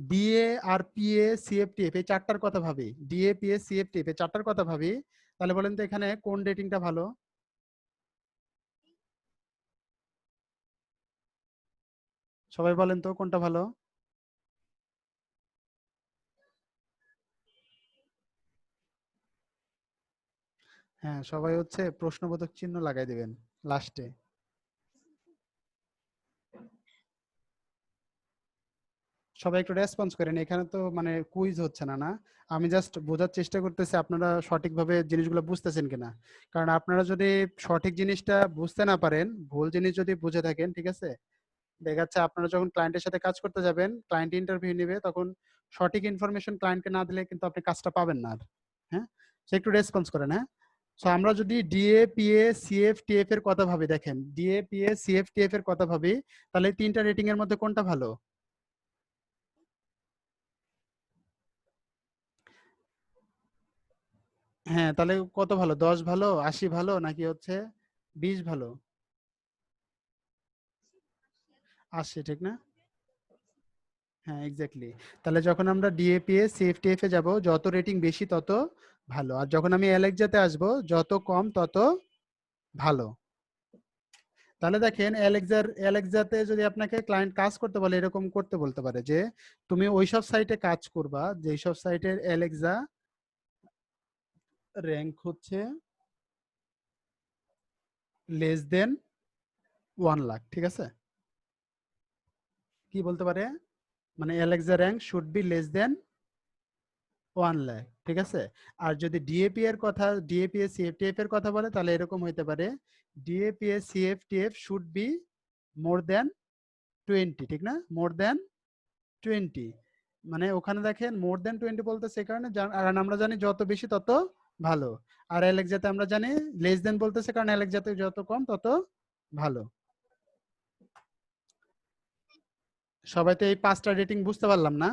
A: ডিএ আর পিএ সিএফটিএফ এই চারটার কথা ভাবি, ডিএ পিএ সিএফটিএফ এই চারটার কথা ভাবি, তাহলে বলেন তো এখানে কোন রেটিংটা ভালো? সবাই বলেন তো কোনটা ভালো? হ্যাঁ সবাই হচ্ছে প্রশ্নবোধক চিহ্ন লাগাই দিবেন লাস্টে। সবাই একটু রেসপন্স করেন, এখানে তো মানে কুইজ হচ্ছে না, না? আমি জাস্ট বোঝার চেষ্টা করতেছি আপনারা সঠিকভাবে জিনিসগুলো বুঝতেছেন কিনা। কারণ আপনারা যদি সঠিক জিনিসটা বুঝতে না পারেন, ভুল জিনিস যদি বুঝে থাকেন, ঠিক আছে, দেখা যাচ্ছে আপনারা যখন ক্লায়েন্টের সাথে কাজ করতে যাবেন, ক্লায়েন্ট ইন্টারভিউ নেবে, তখন সঠিক ইনফরমেশন ক্লায়েন্টকে না দিলে কিন্তু আপনি কাজটা পাবেন না আর। হ্যাঁ, সে একটু রেসপন্স করেন। হ্যাঁ, সো আমরা যদি ডিএ পিএ সিএফ টিএফ এর কথা ভাবি, দেখেন ডিএ পিএ সিএফ টিএফ এর কথা ভাবি, তাহলে এই 3টা রেটিং এর মধ্যে কোনটা ভালো? হ্যাঁ, তাহলে কত ভালো? 10 ভালো, 80 ভালো, নাকি হচ্ছে 20 ভালো? 80, ঠিক না? হ্যাঁ এক্স্যাক্টলি। তাহলে যখন আমরা ডিএপিএ সিএফটিএফ এ যাব, যত রেটিং বেশি তত ভালো, আর যখন আমি অ্যালেক্সাতে আসব যত কম তত ভালো। তাহলে দেখেন অ্যালেক্সাতে যদি আপনাকে ক্লায়েন্ট কাজ করতে বলে, এরকম করতে বলতে পারে যে তুমি ওইসব সাইটে কাজ করবা যেসব সাইটের অ্যালেক্সা র্যাঙ্ক হচ্ছে লেস দেন 1 লাখ, ঠিক আছে? কি বলতে পারে? মানে Alexa rank should be less than 1 lakh, ঠিক আছে? আর যদি ডিএপি এর কথা, ডিএপিএস সিএফটিএফ এর কথা বলে, তাহলে এরকম হইতে পারে ডিএপিএস সিএফটিএফ শুড বি মোর দেন 20, ঠিক না? মোর দেন 20, মানে ওখানে দেখেন মোর দেন 20 বলতে সে কারণে কারণ আমরা জানি যত বেশি তত ভালো। আর অ্যালেক্সাতে আমরা জানি লেস দেন বলতেছে কারণ অ্যালেক্সাতে যত কম তত ভালো। সবাই তো এই 5টা রেটিং বুঝতে পারলাম না?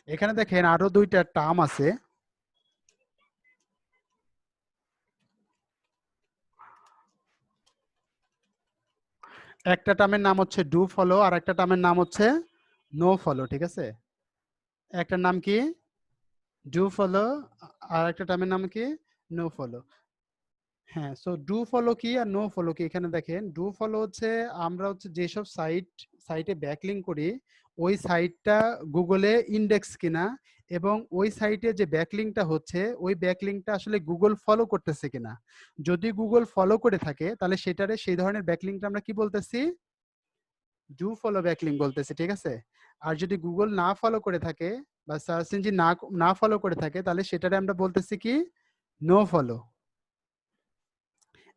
A: এখানে দেখেন আরো 2টা টার্ম আছে। একটা টার্মের নাম হচ্ছে ডু ফলো, আর একটা টার্মের নাম হচ্ছে নো ফলো, ঠিক আছে? একটার নাম কি ডু ফলো, আর একটা টার্মের নাম কি নো ফলো। হ্যাঁ, সো ডু ফলো কি আর নো ফলো কি? এখানে দেখেন ডু ফলো হচ্ছে আমরা হচ্ছে যেসব সাইটে ব্যাকলিঙ্ক করি, ওই সাইটটা গুগলে ইন্ডেক্স কিনা, এবং ওই সাইটে যে ব্যাকলিঙ্কটা হচ্ছে ওই ব্যাকলিঙ্কটা আসলে গুগল ফলো করতেছে কিনা। যদি গুগল ফলো করে থাকে তাহলে সেটারে সেই ধরনের ব্যাকলিঙ্কটা আমরা কি বলতেছি? ডু ফলো ব্যাকলিঙ্ক বলতেছি, ঠিক আছে? আর যদি গুগল না ফলো করে থাকে বা সার্চ ইঞ্জিন না না ফলো করে থাকে, তাহলে সেটারে আমরা বলতেছি কি নো ফলো।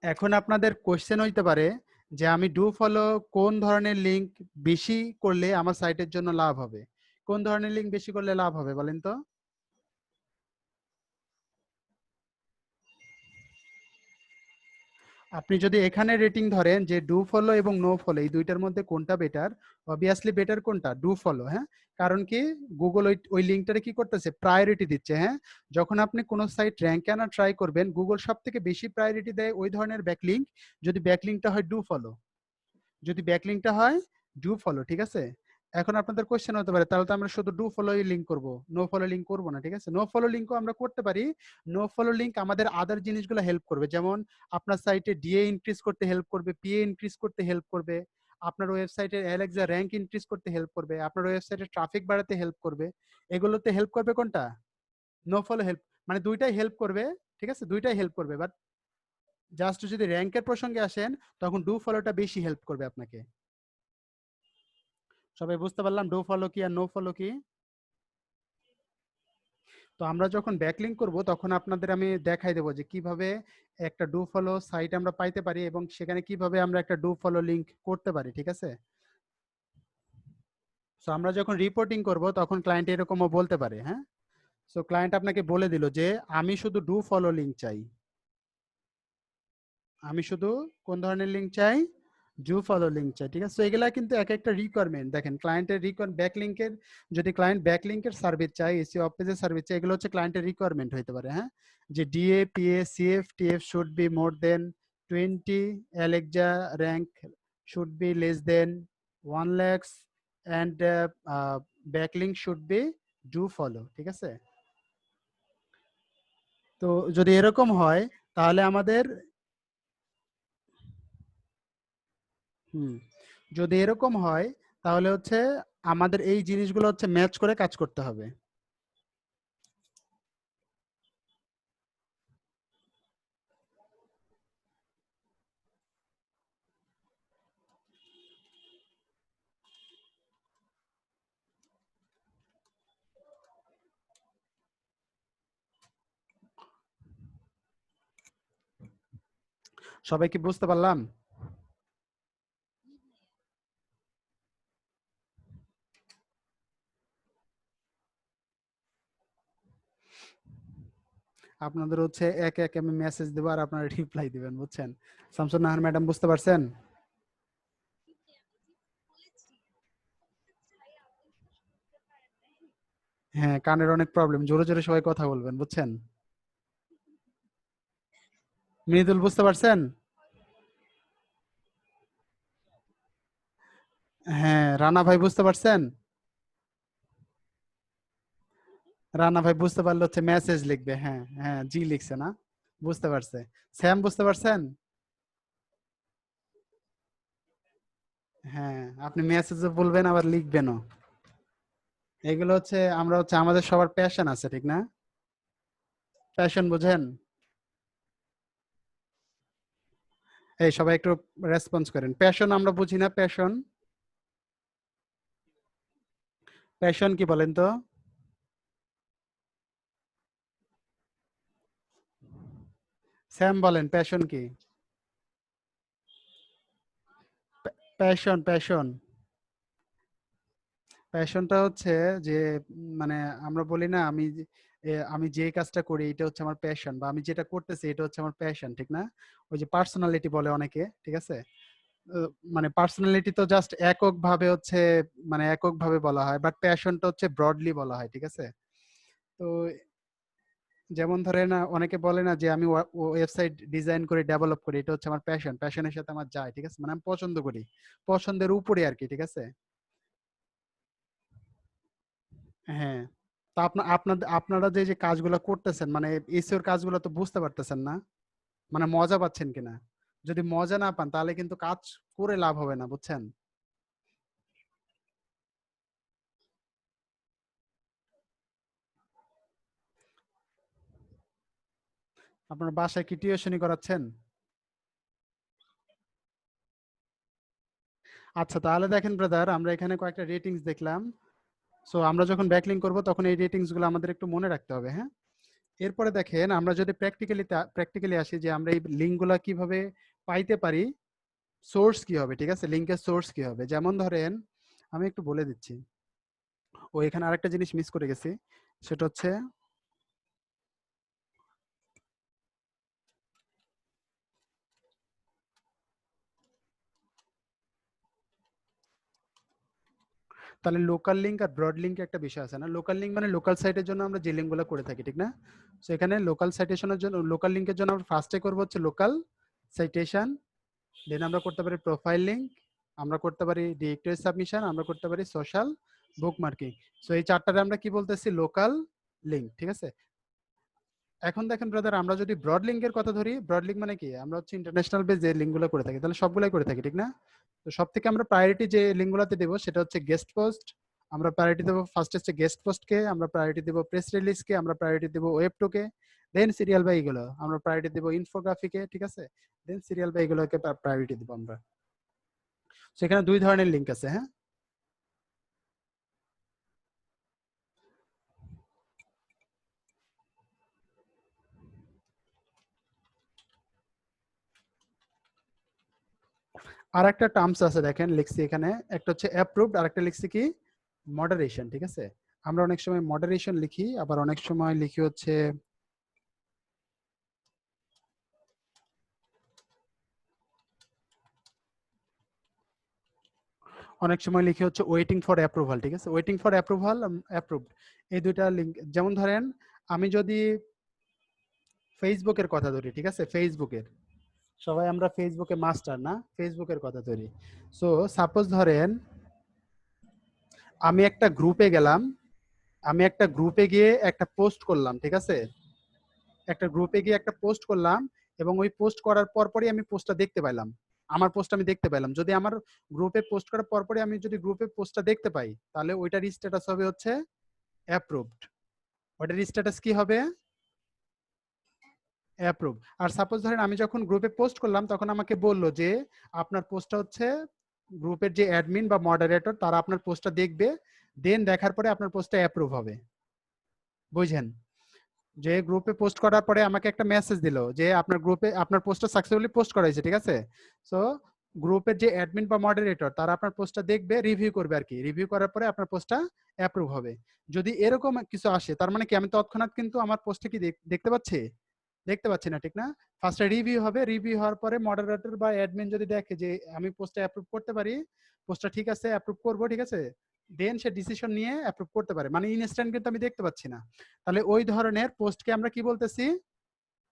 A: এখন আপনাদের কোশ্চেন হইতে পারে যে আমি ডু ফলো কোন ধরনের লিঙ্ক বেশি করলে আমার সাইটের জন্য লাভ হবে? কোন ধরনের লিঙ্ক বেশি করলে লাভ হবে বলেন তো? আপনি যদি এখানে রেটিং ধরেন যে ডু ফলো এবং নো ফলো এই দুইটার মধ্যে কোনটা বেটার, অবভিয়াসলি বেটার কোনটা? Do follow. হ্যাঁ, কারণ কি গুগল ওই ওই লিঙ্কটারে কি করতেছে? প্রায়োরিটি দিচ্ছে। হ্যাঁ, যখন আপনি কোনো সাইট র্যাঙ্কে আনা ট্রাই করবেন, গুগল সব থেকে বেশি প্রায়োরিটি দেয় ওই ধরনের ব্যাকলিঙ্ক যদি ব্যাকলিঙ্কটা হয় ডু ফলো, যদি ব্যাকলিঙ্কটা হয় ডু ফলো, ঠিক আছে? এখন আপনাদের কোশ্চেন হতে পারে তাহলে তো আমরা শুধু ডু ফলো লিঙ্ক করব, নো ফলো লিঙ্ক করব না, ঠিক আছে? নো ফলো লিঙ্কও আমরা করতে পারি। নো ফলো লিঙ্ক আমাদের আদার জিনিসগুলো হেল্প করবে, যেমন আপনার সাইটে ডিএ ইনক্রিজ করতে হেল্প করবে, পিএ ইনক্রিজ করতে হেল্প করবে, আপনার ওয়েবসাইটের অ্যালেক্সা র্যাঙ্ক ইনক্রিজ করতে হেল্প করবে, আপনার ওয়েবসাইটের ট্রাফিক বাড়াতে হেল্প করবে। এগুলোতে হেল্প করবে কোনটা? নো ফলো হেল্প, মানে দুইটাই হেল্প করবে, ঠিক আছে? দুইটাই হেল্প করবে। বাট জাস্ট যদি র্যাঙ্কের প্রসঙ্গে আসেন তখন ডু ফলোটা বেশি হেল্প করবে আপনাকে। সবাই বুঝতে পারলাম ডু ফলো কি আর নো ফলো কি? তো আমরা যখন ব্যাকলিঙ্ক করব তখন আপনাদের আমি দেখাই দেবো যে কিভাবে একটা ডু ফলো সাইট আমরা পাইতে পারি এবং সেখানে কিভাবে আমরা একটা ডু ফলো লিংক করতে পারি, ঠিক আছে? সো আমরা যখন রিপোর্টিং করব তখন ক্লায়েন্ট এরকমও বলতে পারে, হ্যাঁ। সো ক্লায়েন্ট আপনাকে বলে দিল যে আমি শুধু ডু ফলো লিংক চাই, আমি শুধু কোন ধরনের লিংক চাই, ডু ফলো লিংক চাই, ঠিক আছে? তো এগুলা কিন্তু এক একটা রিকোয়ারমেন্ট। দেখেন ক্লায়েন্টের ব্যাকলিংকের, যদি ক্লায়েন্ট ব্যাকলিংকের সার্ভিস চাই, এসইও অফ পেজের সার্ভিস চাই, এগুলো হচ্ছে ক্লায়েন্টের রিকোয়ারমেন্ট হতে পারে, হ্যাঁ। যে DA PA CF TF should be more than 20, Alexa rank should be less than 1 lakhs and backlink should be do follow, ঠিক আছে? তো যদি এরকম হয় তাহলে আমাদের হুম, যদি এরকম হয় তাহলে হচ্ছে আমাদের এই জিনিসগুলো হচ্ছে ম্যাচ করে কাজ করতে হবে। সবাই কি বুঝতে পারলাম? আপনাদের হচ্ছে একে একে আমি মেসেজ দেবো আর আপনারা রিপ্লাই দিবেন, বুঝছেন? শামসুন নাহার ম্যাডাম বুঝতে পারছেন? হ্যাঁ, কানের অনেক প্রবলেম, জোরে জোরে সবাই কথা বলবেন, বুঝছেন? মৃদুল বুঝতে পারছেন? হ্যাঁ, রানা ভাই বুঝতে পারছেন? রানা ভাই বুঝতে পারলে হচ্ছে মেসেজ লিখবে, হ্যাঁ হ্যাঁ, জি লিখছে না, বুঝতে পারছে। স্যাম বুঝতে পারছেন? হ্যাঁ, আপনি মেসেজও বলবেন আবার লিখবেনও। এগুলো হচ্ছে আমরা হচ্ছে আমাদের সবার প্যাশন আছে, ঠিক না? প্যাশন বুঝেন? এই সবাই একটু রেসপন্স করেন, প্যাশন আমরা বুঝি না, প্যাশন, প্যাশন কি বলেন তো? স্যাম বলেন প্যাশন কি? প্যাশন, প্যাশন, প্যাশনটা হচ্ছে যে মানে আমরা বলি না আমি যে কাজটা করি এটা হচ্ছে আমার প্যাশন, বা আমি যেটা করতেছি এটা হচ্ছে আমার প্যাশন, ঠিক না? ওই যে পার্সোনালিটি বলে অনেকে, ঠিক আছে? মানে পার্সোনালিটি তো জাস্ট একক ভাবে হচ্ছে, মানে একক ভাবে বলা হয়, বাট প্যাশনটা হচ্ছে ব্রডলি বলা হয়, ঠিক আছে? তো যেমন ধরে না অনেকে বলে না যে আমি ওয়েবসাইট ডিজাইন করে ডেভেলপ করি, এটা হচ্ছে আমার প্যাশন, প্যাশনের সাথে আমার যায়, ঠিক আছে? মানে আমি পছন্দ করি, পছন্দের উপরে আর কি, ঠিক আছে? হ্যাঁ। তো আপনারা যে যে কাজগুলো করতেছেন, মানে এসইওর কাজগুলো তো বুঝতে পারতেছেন না, মানে মজা পাচ্ছেন কিনা? যদি মজা না পান তাহলে কিন্তু কাজ করে লাভ হবে না, বুঝছেন? আপনার বাসায় কি টিউশনি করাচ্ছেন? আচ্ছা, তাহলে দেখেন ব্রাদার, আমরা এখানে কয়েকটা রেটিংস দেখলাম। সো আমরা যখন ব্যাকলিংক করব তখন এই রেটিংস গুলো আমাদের একটু মনে রাখতে হবে, হ্যাঁ। এরপরে দেখেন আমরা যদি প্র্যাকটিক্যালি আসি যে আমরা এই লিঙ্ক গুলা কিভাবে পাইতে পারি, সোর্স কি হবে, ঠিক আছে? লিঙ্কের সোর্স কি হবে? যেমন ধরেন আমি একটু বলে দিচ্ছি, ও এখানে আরেকটা জিনিস মিস করে গেছি, সেটা হচ্ছে তাহলে লোকাল লিঙ্ক আর ব্রড লিঙ্ক একটা বিষয় আছে না? লোকাল লিঙ্ক মানে লোকাল সাইটের জন্য আমরা যে লিঙ্কগুলো করে থাকি, ঠিক না? সো এখানে লোকাল সাইটেশনের জন্য, লোকাল লিঙ্কের জন্য আমরা ফার্স্টে করবো হচ্ছে লোকাল সাইটেশন, দেন আমরা করতে পারি প্রোফাইল লিঙ্ক, আমরা করতে পারি ডিরেক্টরি সাবমিশন, আমরা করতে পারি সোশ্যাল বুকমার্কিং। সো এই চারটারে আমরা কি বলতেছি? লোকাল লিঙ্ক, ঠিক আছে? এখন দেখেন ব্রাদার, আমরা যদি ব্রড লিঙ্কের কথা ধরি, ব্রড লিঙ্ক মানে কি? আমরা হচ্ছে ইন্টারন্যাশনাল বেস যে লিঙ্কগুলো করে থাকি, তাহলে সবগুলাই করে থাকি, ঠিক না? তো সব থেকে আমরা প্রায়োরিটি যে লিঙ্কগুলোতে দেবো সেটা হচ্ছে গেস্ট পোস্ট। আমরা প্রায়োরিটি দেবো ফার্স্ট হচ্ছে গেস্ট পোস্টকে, আমরা প্রায়োরিটি দেবো প্রেস রিলিজকে, আমরা প্রায়োরিটি দেবো ওয়েব টুকে, দেন সিরিয়াল বাই এগুলো আমরা প্রায়োরিটি দিব ইনফোগ্রাফিকে, ঠিক আছে, দেন সিরিয়াল বাই এগুলোকে প্রায়োরিটি দিব আমরা। সেখানে দুই ধরনের লিঙ্ক আছে, হ্যাঁ। আর একটা টার্মস আছে দেখেন লিখছি এখানে, একটা হচ্ছে অ্যাপ্রুভড আর একটা লিখছি কি মডারেশন, ঠিক আছে। আমরা অনেক সময় মডারেশন লিখি, আবার অনেক সময় লিখি হচ্ছে অনেক সময় লিখি হচ্ছে ওয়েটিং ফর অ্যাপ্রুভাল, ঠিক আছে। ওয়েটিং ফর অ্যাপ্রুভাল, অ্যাপ্রুভড, এই দুইটা লিঙ্ক। যেমন ধরেন আমি যদি ফেসবুকের কথা ধরি, ঠিক আছে, ফেসবুকের, সবাই আমরা ফেসবুকে মাস্টার না, ফেসবুকের কথা ধরি। সো সাপোজ ধরেন আমি একটা গ্রুপে গেলাম, আমি একটা গ্রুপে গিয়ে একটা পোস্ট করলাম, ঠিক আছে, একটা গ্রুপে গিয়ে একটা পোস্ট করলাম, এবং ওই পোস্ট করার পরপরই আমি পোস্টটা দেখতে পাইলাম, আমার পোস্ট আমি দেখতে পাইলাম। যদি আমার গ্রুপে পোস্ট করার পরপরই আমি যদি গ্রুপে পোস্টটা দেখতে পাই, তাহলে ওইটার স্ট্যাটাস হবে হচ্ছে অ্যাপ্রুভড। ওইটার স্ট্যাটাস কি হবে? অ্যাপ্রুভ। আর সাপোজ ধরেন আমি যখন গ্রুপে পোস্ট করলাম, তখন আমাকে বললো যে আপনার পোস্টটা হচ্ছে গ্রুপের যে অ্যাডমিন বা মডারেটর তারা আপনার পোস্টটা দেখবে, দেন দেখার পরে আপনার পোস্টটা অ্যাপ্রুভ হবে। বুঝেন? যে গ্রুপে পোস্ট করার পরে আমাকে একটা মেসেজ দিল যে আপনার গ্রুপে আপনার পোস্টটা সাকসেসফুলি পোস্ট করা হয়েছে, ঠিক আছে। সো গ্রুপের যে অ্যাডমিন বা মডারেটর তারা আপনার পোস্টটা দেখবে, রিভিউ করবে আর কি, রিভিউ করার পরে আপনার পোস্টটা অ্যাপ্রুভ হবে। যদি এরকম কিছু আসে, তার মানে কি আমি তৎক্ষণাৎ কিন্তু আমার পোস্টটা কি দেখতে পাচ্ছি? দেখতে পাচ্ছি না, ঠিক না। ফার্স্টে রিভিউ হবে, রিভিউ হওয়ার পরে মডারেটর বা অ্যাডমিন যদি দেখে যে আমি পোস্টটা অ্যাপ্রুভ করতে পারি, পোস্টটা ঠিক আছে, অ্যাপ্রুভ করব, ঠিক আছে, দেন সে ডিসিশন নিয়ে অ্যাপ্রুভ করতে পারে। মানে ইনস্ট্যান্ট কিন্তু আমি দেখতে পাচ্ছি না। তাহলে ওই ধরনের পোস্টকে আমরা কি বলতেছি?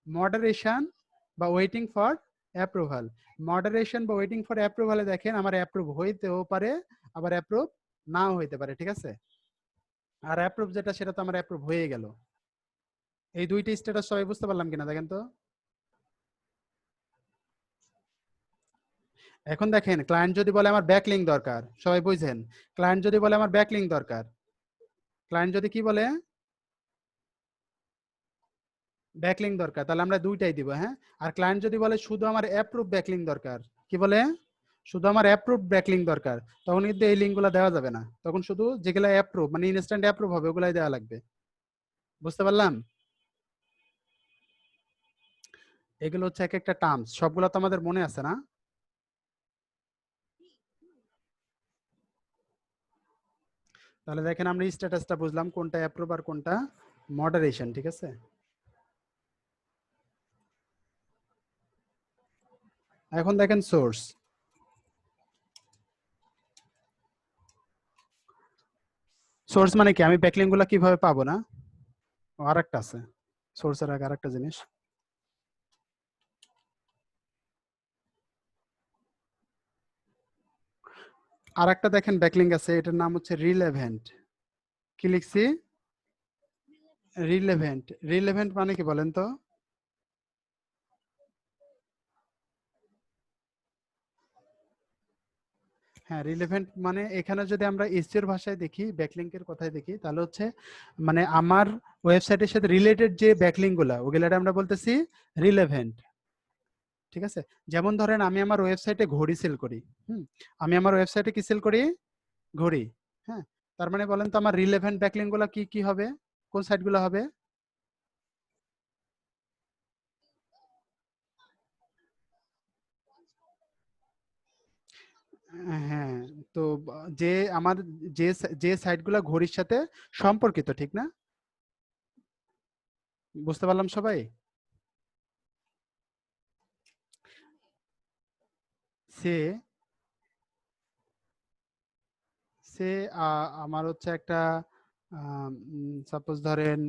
A: মডারেশন বা ওয়েটিং ফর অ্যাপ্রুভাল। মডারেশন বা ওয়েটিং ফর অ্যাপ্রুভালে দেখেন আমার অ্যাপ্রুভ হইতেও পারে, আবার অ্যাপ্রুভ নাও হইতে পারে, ঠিক আছে। আর অ্যাপ্রুভ যেটা সেটা তো আমার অ্যাপ্রুভ হয়ে গেল। এই দুইটা স্ট্যাটাস সবাই বুঝতে পারলাম কিনা দেখেন তো। এখন দেখেন ক্লায়েন্ট যদি বলে আমার ব্যাকলিংক দরকার, সবাই বুঝেন, ক্লায়েন্ট যদি বলে আমার ব্যাকলিংক দরকার, ক্লায়েন্ট যদি কি বলে ব্যাকলিংক দরকার, তাহলে আমরা দুইটাই দিব, হ্যাঁ। আর ক্লায়েন্ট যদি বলে শুধু আমার অ্যাপ্রুভ ব্যাকলিংক দরকার, কি বলে শুধু আমার অ্যাপ্রুভ ব্যাকলিংক দরকার, তখন কিন্তু এই লিঙ্কগুলো দেওয়া যাবে না, তখন শুধু যেগুলো অ্যাপ্রুভ মানে ইনস্ট্যান্ট অ্যাপ্রুভ হবে ওগুলাই দেওয়া লাগবে। বুঝতে পারলাম? এগুলো হচ্ছে এক একটা টার্মস, সবগুলো তো আমাদের মনে আছে না। তাহলে দেখেন আমরা স্ট্যাটাসটা বুঝলাম কোনটা অ্যাপ্রুভ আর কোনটা মডারেশন, ঠিক আছে। এখন দেখেন সোর্স। সোর্স মানে কি? আমি ব্যাকলিংক গুলো কিভাবে পাবো না? আর একটা আছে সোর্সের আগে আরেকটা জিনিস। আর একটা দেখেন ব্যাকলিংক আছে, এটার নাম হচ্ছে রিলেভেন্ট। কি লিখছি? রিলেভেন্ট। রিলেভেন্ট মানে কি বলেন তো? হ্যাঁ, রিলেভেন্ট মানে এখানে যদি আমরা এসইওর ভাষায় দেখি, ব্যাকলিংকের কথায় দেখি, তাহলে হচ্ছে মানে আমার ওয়েবসাইটের সাথে রিলেটেড যে ব্যাকলিংক গুলা ওগুলাটা আমরা বলতেছি রিলেভেন্ট, ঠিক আছে। যেমন ধরেন আমি আমার ওয়েবসাইটে ঘড়ি সেল করি, আমি আমার ওয়েবসাইটে কি সেল করি? ঘড়ি। হ্যাঁ, তার মানে বলেন তো আমার রিলেভেন্ট ব্যাকলিংক গুলা কি কি হবে? কোন সাইট গুলো হবে? হ্যাঁ, তো যে আমার যে যে সাইটগুলো ঘড়ির সাথে সম্পর্কিত, ঠিক না? বুঝতে পারলাম সবাই? সে সে আমার হচ্ছে একটা সাপোজ ধরেন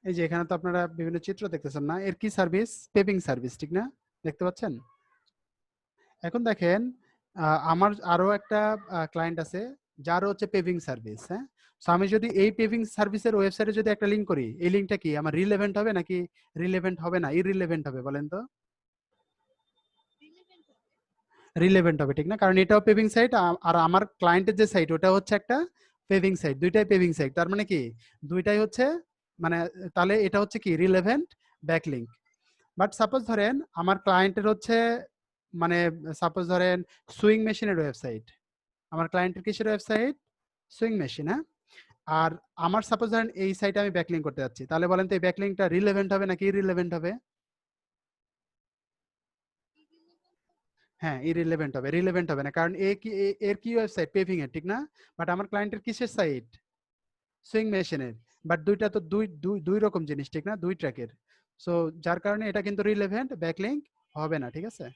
A: এই যে এখানে তো আপনারা বিভিন্ন চিত্র দেখতেছেন না, এর কি সার্ভিস? পেপিং সার্ভিস, ঠিক না? দেখতে পাচ্ছেন? এখন দেখেন আমার আরো একটা ক্লায়েন্ট আছে যার হচ্ছে পেভিং সার্ভিস, হ্যাঁ। তো আমি যদি এই পেভিং সার্ভিসের ওয়েবসাইটে যদি একটা লিংক করি, এই লিংকটা কি আমার রিলেভেন্ট হবে নাকি রিলেভেন্ট হবে না, ইররিলেভেন্ট হবে বলেন তো? রিলেভেন্ট হবে, ঠিক না? কারণ এটাও পেভিং সাইট, আর আমার ক্লায়েন্টের যে সাইট ওটা হচ্ছে একটা পেভিং সাইট, দুইটাই পেভিং সাইট। তার মানে কি দুইটাই হচ্ছে মানে তাহলে এটা হচ্ছে কি রিলেভেন্ট ব্যাকলিঙ্ক। বাট সাপোজ ধরেন আমার ক্লায়েন্টের হচ্ছে মানে সাপোজ ধরেন সুইং মেশিনের ওয়েবসাইট, আমার ক্লায়েন্টের কিসের ওয়েবসাইট? সুইং মেশিন, হ্যাঁ। আর আমার সাপোজ ধরেন এই সাইটে আমি ব্যাকলিঙ্ক করতে যাচ্ছি, তাহলে বলেন তো এই ব্যাকলিঙ্কটা রিলেভেন্ট হবে নাকি ইররিলেভেন্ট হবে? হ্যাঁ, ইররিলেভেন্ট হবে, রিলেভেন্ট হবে না, কারণ এর কি ওয়েবসাইট? পেভিং এর, ঠিক না? বাট আমার ক্লায়েন্টের কিসের সাইট? সুইং মেশিনের। বাট দুইটা তো দুই দুই দুই রকম জিনিস, ঠিক না? দুই ট্র্যাকের। সো যার কারণে এটা কিন্তু রিলেভেন্ট ব্যাকলিঙ্ক হবে না, ঠিক আছে?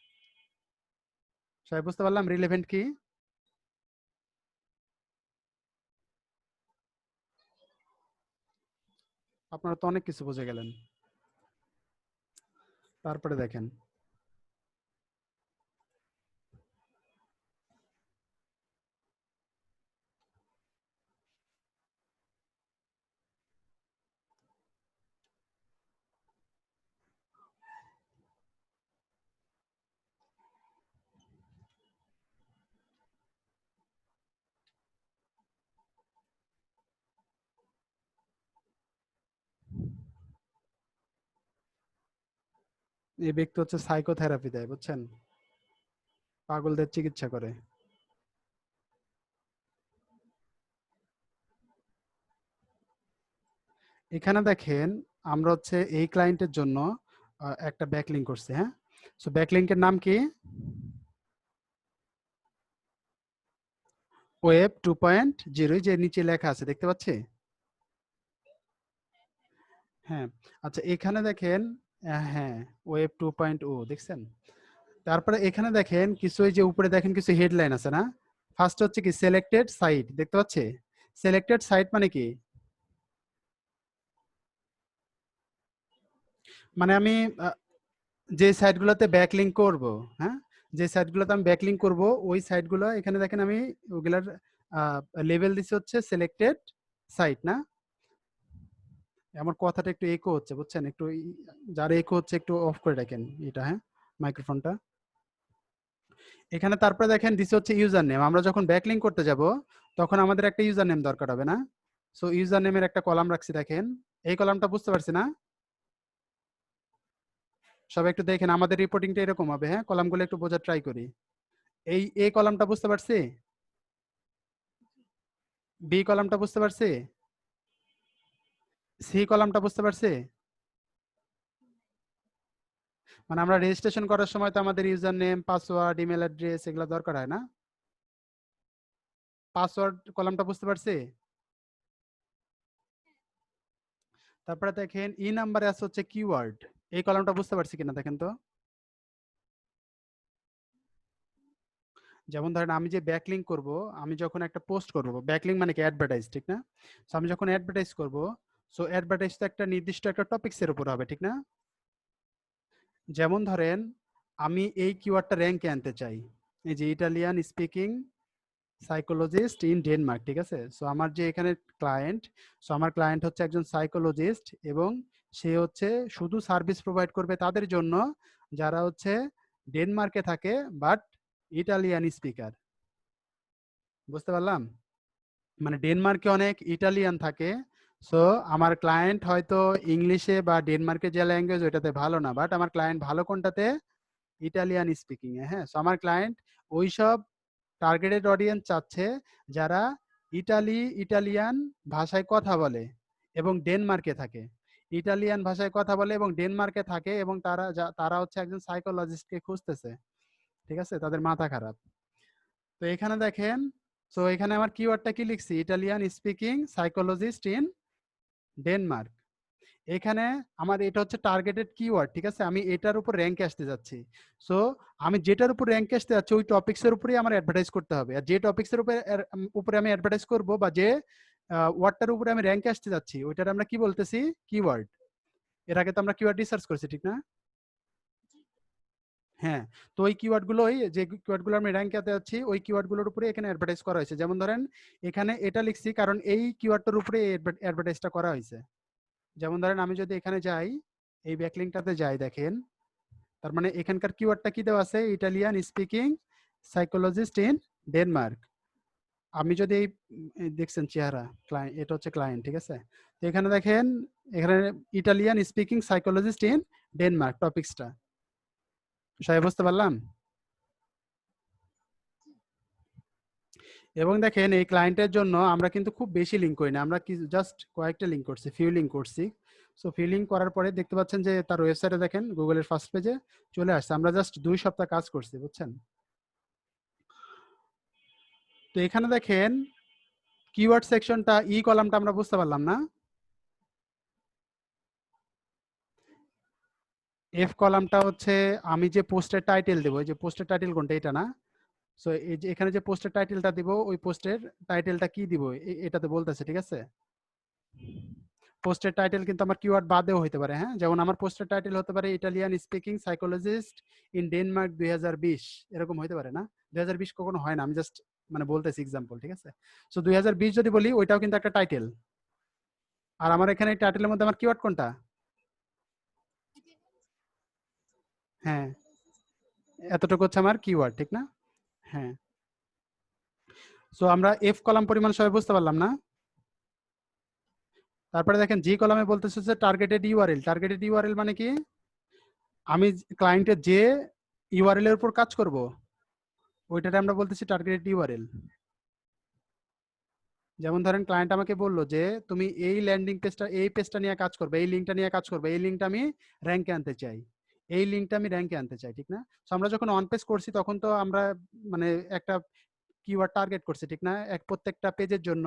A: সবাই বুঝতে পারলাম রিলেভেন্ট কি? আপনারা তো অনেক কিছু বুঝে গেলেন। তারপরে দেখেন এই ব্যক্তি হচ্ছে সাইকোথেরাপি দেয়, বুঝছেন? পাগলদের চিকিৎসা করে। এখানে দেখেন আমরা হচ্ছে এই ক্লায়েন্টের জন্য একটা ব্যাকলিঙ্ক করছি, হ্যাঁ। সো ব্যাকলিঙ্কের নাম কি? ওয়েব 2.0, যে নিচে লেখা আছে দেখতে পাচ্ছি। হ্যাঁ, আচ্ছা এখানে দেখেন হ্যাঁ, ওয়েব 2.0 দেখছেন? তারপরে এখানে দেখেন কিছু, এই যে উপরে দেখেন কিছু হেডলাইন আছে না? ফার্স্ট হচ্ছে কি সিলেক্টেড সাইট, দেখতে পাচ্ছি? সিলেক্টেড সাইট মানে কি? মানে আমি যে সাইটগুলোতে ব্যাকলিঙ্ক করব, হ্যাঁ, যে সাইটগুলোতে আমি ব্যাকলিঙ্ক করব ওই সাইটগুলো এখানে দেখেন আমি ওগুলার লেভেল দিছি হচ্ছে সিলেক্টেড সাইট, না? আমার কথাটা একটু ইকো হচ্ছে, বুঝছেন? একটু যারা ইকো হচ্ছে একটু অফ করে রাখেন এটা, হ্যাঁ, মাইক্রোফোনটা। এখানে তারপরে দেখেন দিছে হচ্ছে ইউজার নেম। আমরা যখন ব্যাকলিঙ্ক করতে যাব তখন আমাদের একটা ইউজার নেম দরকার হবে, না? সো ইউজার নেমের একটা কলাম রাখছি, দেখেন। এই কলামটা বুঝতে পারছি না? সবাই একটু দেখেন, আমাদের রিপোর্টিংটা এরকম হবে, হ্যাঁ, কলামগুলো একটু বোঝার ট্রাই করি। এই কলামটা বুঝতে পারছি? বি কলামটা বুঝতে পারছি? সি কলামটা বুঝতে পারছি? মানে আমরা রেজিস্ট্রেশন করার সময় তো আমাদের user name, password, email address এগুলো দরকার হয়, না? পাসওয়ার্ড কলামটা বুঝতে পারছি? তারপরে দেখেন ই নাম্বারে আছে হচ্ছে কিওয়ার্ড, এই কলামটা বুঝতে পারছি কিনা দেখেন তো। যেমন ধরেন আমি যে ব্যাকলিঙ্ক করব, আমি যখন একটা পোস্ট করব, ব্যাকলিঙ্ক মানে কি অ্যাডভার্টাইজ, ঠিক না? সো আমি যখন অ্যাডভার্টাইজ করব, সো অ্যাডভার্টাইজ তো একটা নির্দিষ্ট একটা টপিকসের উপর হবে, ঠিক না? যেমন ধরেন আমি এই কিওয়ার্ডটা র্যাঙ্কে আনতে চাই, এই যে Italian speaking psychologist in Denmark, ঠিক আছে? সো আমার যে এখানে ক্লায়েন্ট, সো আমার ক্লায়েন্ট হচ্ছে একজন সাইকোলজিস্ট এবং সে হচ্ছে শুধু সার্ভিস প্রোভাইড করবে তাদের জন্য যারা হচ্ছে ডেনমার্কে থাকে বাট ইটালিয়ান স্পিকার। বুঝতে পারলাম? মানে ডেনমার্কে অনেক ইটালিয়ান থাকে। সো আমার ক্লায়েন্ট হয়তো ইংলিশে বা ডেনমার্কের যে ল্যাঙ্গুয়েজ ওইটাতে ভালো না, বাট আমার ক্লায়েন্ট ভালো কোনটাতে? ইটালিয়ান স্পিকিং এ, হ্যাঁ। সো আমার ক্লায়েন্ট ওইসব টার্গেটেড অডিয়েন্স চাচ্ছে যারা ইটালিয়ান ভাষায় কথা বলে এবং ডেনমার্কে থাকে। ইটালিয়ান ভাষায় কথা বলে এবং ডেনমার্কে থাকে এবং তারা হচ্ছে একজন সাইকোলজিস্টকে খুঁজতেছে, ঠিক আছে? তাদের মাথা খারাপ। তো এখানে দেখেন, সো এখানে আমার কিওয়ার্ডটা কি লিখছি? Italian speaking psychologist in Denmark. এখানে আমার এটা হচ্ছে টার্গেটেড কিওয়ার্ড, ঠিক আছে? আমি এটার উপর র্যাঙ্কে আসতে যাচ্ছি। সো আমি যেটার উপর র্যাঙ্কে আসতে যাচ্ছি ওই টপিক্সের উপরেই আমার অ্যাডভার্টাইজ করতে হবে। আর যে টপিক্সের উপরে আমি অ্যাডভার্টাইজ করব বা যে ওয়ার্ডটার উপরে আমি র্যাঙ্কে আসতে যাচ্ছি ওইটার আমরা কি বলতেছি? কিওয়ার্ড। এর আগে তো আমরা কিওয়ার্ড রিসার্চ করছি, ঠিক না? হ্যাঁ। তো ওই কিওয়ার্ড গুলোই, যে কিওয়ার্ড গুলো আমি র্যাঙ্ক করতে যাচ্ছি ওই কিওয়ার্ড গুলোর উপরে এখানে অ্যাডভার্টাইজ করা হয়েছে। যেমন ধরেন এখানে এটা লিখছি কারণ এই কিওয়ার্ডটার উপরে অ্যাডভার্টাইজটা করা হয়েছে। যেমন ধরেন আমি যদি এখানে যাই, এই ব্যাকলিংকটাতে যাই, দেখেন তার মানে এখানকার কিওয়ার্ডটা কি দেওয়া আছে? Italian speaking psychologist in Denmark. আমি যদি এই দেখছেন চেহারা ক্লায়েন্ট, এটা হচ্ছে ক্লায়েন্ট, ঠিক আছে? তো এখানে দেখেন, এখানে Italian speaking psychologist in Denmark টপিক্সটা, সবাই বুঝতে পারলাম? এবং দেখেন এই ক্লায়েন্টের জন্য আমরা কিন্তু খুব বেশি লিঙ্ক করি না, আমরা কি জাস্ট কয়েকটা লিঙ্ক করছি, ফিউ লিঙ্ক করছি। সো ফিউ লিঙ্ক করার পরে দেখতে পাচ্ছেন যে তার ওয়েবসাইটে দেখেন গুগলের ফার্স্ট পেজে চলে আসছে। আমরা জাস্ট 2 সপ্তাহ কাজ করছি, বুঝছেন? তো এখানে দেখেন কিওয়ার্ড সেকশনটা, ই কলামটা আমরা বুঝতে পারলাম না? এফ কলামটা হচ্ছে আমি যে পোস্টের টাইটেল দেবো, এই যে পোস্টের টাইটেল কোনটা, এটা না? সো এই যে এখানে যে পোস্টের টাইটেলটা দিব, ওই পোস্টের টাইটেলটা কি দিব এটাতে বলতেছে, ঠিক আছে? পোস্টের টাইটেল কিন্তু আমার কিওয়ার্ড বাদেও হতে পারে, হ্যাঁ? যেমন আমার পোস্টের টাইটেল হতে পারে Italian speaking psychologist in Denmark 2020, এরকম হতে পারে না? 2020 কখনো হয় না, আমি জাস্ট মানে বলতেছি এক্সাম্পল, ঠিক আছে? সো 2020 যদি বলি, ওইটাও কিন্তু একটা টাইটেল। আর আমার এখানে টাইটেলের মধ্যে আমার কিওয়ার্ড কোনটা? হ্যাঁ, এতটুকু হচ্ছে আমার কিওয়ার্ড, ঠিক না? হ্যাঁ। সো আমরা এফ কলাম পরিমাণ সবাই বুঝতে পারলাম না? তারপরে দেখেন জি কলামে বলতেছে যে টার্গেটেড ইউআরএল। টার্গেটেড ইউআরএল মানে কি? আমি ক্লায়েন্টের যে ইউআরএল এর উপর কাজ করব, ওইটাতে আমরা বলতেছি টার্গেটেড ইউআরএল। যেমন ধরেন ক্লায়েন্ট আমাকে বললো যে তুমি এই ল্যান্ডিং পেজটা, এই পেজটা নিয়ে কাজ করবে, এই লিঙ্কটা নিয়ে কাজ করবে, এই লিঙ্কটা আমি র্যাঙ্কে আনতে চাই, এই লিঙ্কটা আমি র্যাঙ্কে আনতে চাই, ঠিক না? তো আমরা যখন অন পেজ করছি তখন তো আমরা মানে একটা কিওয়ার্ড টার্গেট করছি, ঠিক না? এক প্রত্যেকটা পেজের জন্য।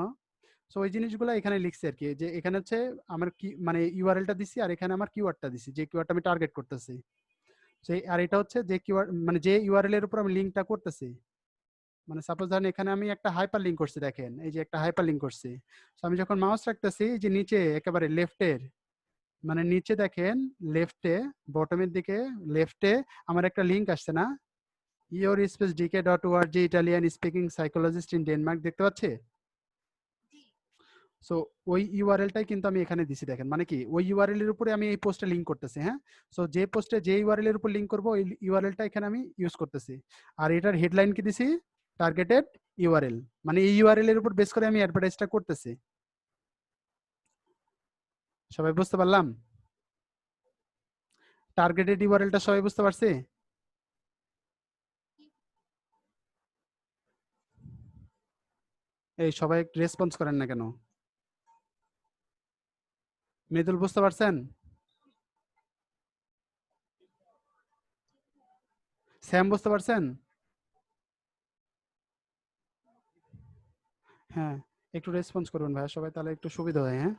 A: সো ওই জিনিসগুলো এখানে লিখছি আর কি, যে এখানে হচ্ছে আমার কি মানে ইউআরএলটা দিছি, আর এখানে আমার কিওয়ার্ডটা দিছি, যে কিওয়ার্ডটা আমি টার্গেট করতেছি। সেই আর এটা হচ্ছে যে কিওয়ার্ড মানে যে ইউআরএল এর উপর আমি লিঙ্কটা করতেছি। মানে সাপোজ ধরেন এখানে আমি একটা হাইপার লিঙ্ক করছি, দেখেন এই যে একটা হাইপার লিঙ্ক করছি। তো আমি যখন মাউস রাখতেছি, যে নিচে একেবারে লেফটের মানে নিচে দেখেন, লেফটে বটমের দিকে লেফটে আমার একটা লিঙ্ক আসছে না? Your space DK dot ORG Italian speaking psychologist in Denmark, দেখতে পাচ্ছি? সো ওই ইউআরএলটাই কিন্তু আমি এখানে দিছি, দেখেন মানে কি ওই ইউআরএল এর উপরে আমি এই পোস্টে লিংক করতেছি, হ্যাঁ? সো যে পোস্টে যে ইউআরএল এর উপর লিংক করব, ওই ইউআরএলটা এখানে আমি ইউজ করতেছি। আর এটার হেডলাইন কি দিছি? টার্গেটেড ইউআরএল, মানে এই ইউআরএল এর উপর বেস করে আমি অ্যাডভার্টাইজটা করতেছি। সবাই বুঝতে পারলাম? টার্গেটেড ইউআরএলটা সবাই বুঝতে পারছি? এই সবাই রেসপন্স করেন না কেন? মৃদুল বুঝতে পারছেন? স্যাম বুঝতে পারছেন? হ্যাঁ, একটু রেসপন্স করুন ভাই সবাই, তাহলে একটু সুবিধা হয়, হ্যাঁ?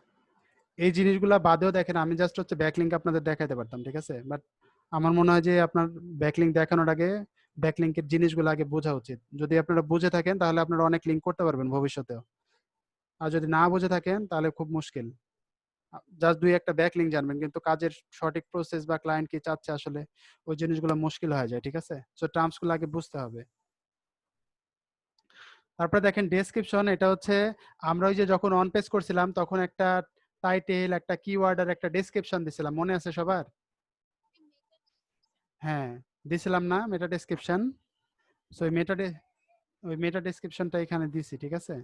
A: এই জিনিসগুলা বাদেও দেখেন, আমি জাস্ট হচ্ছে ব্যাকলিংক আপনাদের দেখাতে পারতাম, ঠিক আছে? বাট আমার মনে হয় যে আপনার ব্যাকলিংক দেখানোর আগে ব্যাকলিংকের জিনিসগুলো আগে বোঝা উচিত। যদি আপনারা বুঝে থাকেন তাহলে আপনারা অনেক লিঙ্ক করতে পারবেন ভবিষ্যতেও। আর যদি না বুঝে থাকেন তাহলে খুব মুশকিল। জাস্ট দুই একটা ব্যাকলিংক জানবেন, কিন্তু কাজের সঠিক প্রসেস বা ক্লায়েন্ট কি চাচ্ছে আসলে, ওই জিনিসগুলো মুশকিল হয়ে যায়, ঠিক আছে? সো টার্মস গুলো আগে বুঝতে হবে। তারপরে দেখেন ডেসক্রিপশন, এটা হচ্ছে আমরা ওই যে যখন অন পেজ করছিলাম তখন একটা টাইটেল, একটা কিওয়ার্ড আর একটা ডেসক্রিপশন দিছিলাম, মনে আছে সবার? হ্যাঁ, দিছিলাম না মেটা ডেসক্রিপশন? সো ওই মেটা ডেসক্রিপশনটা এখানে দিছি, ঠিক আছে?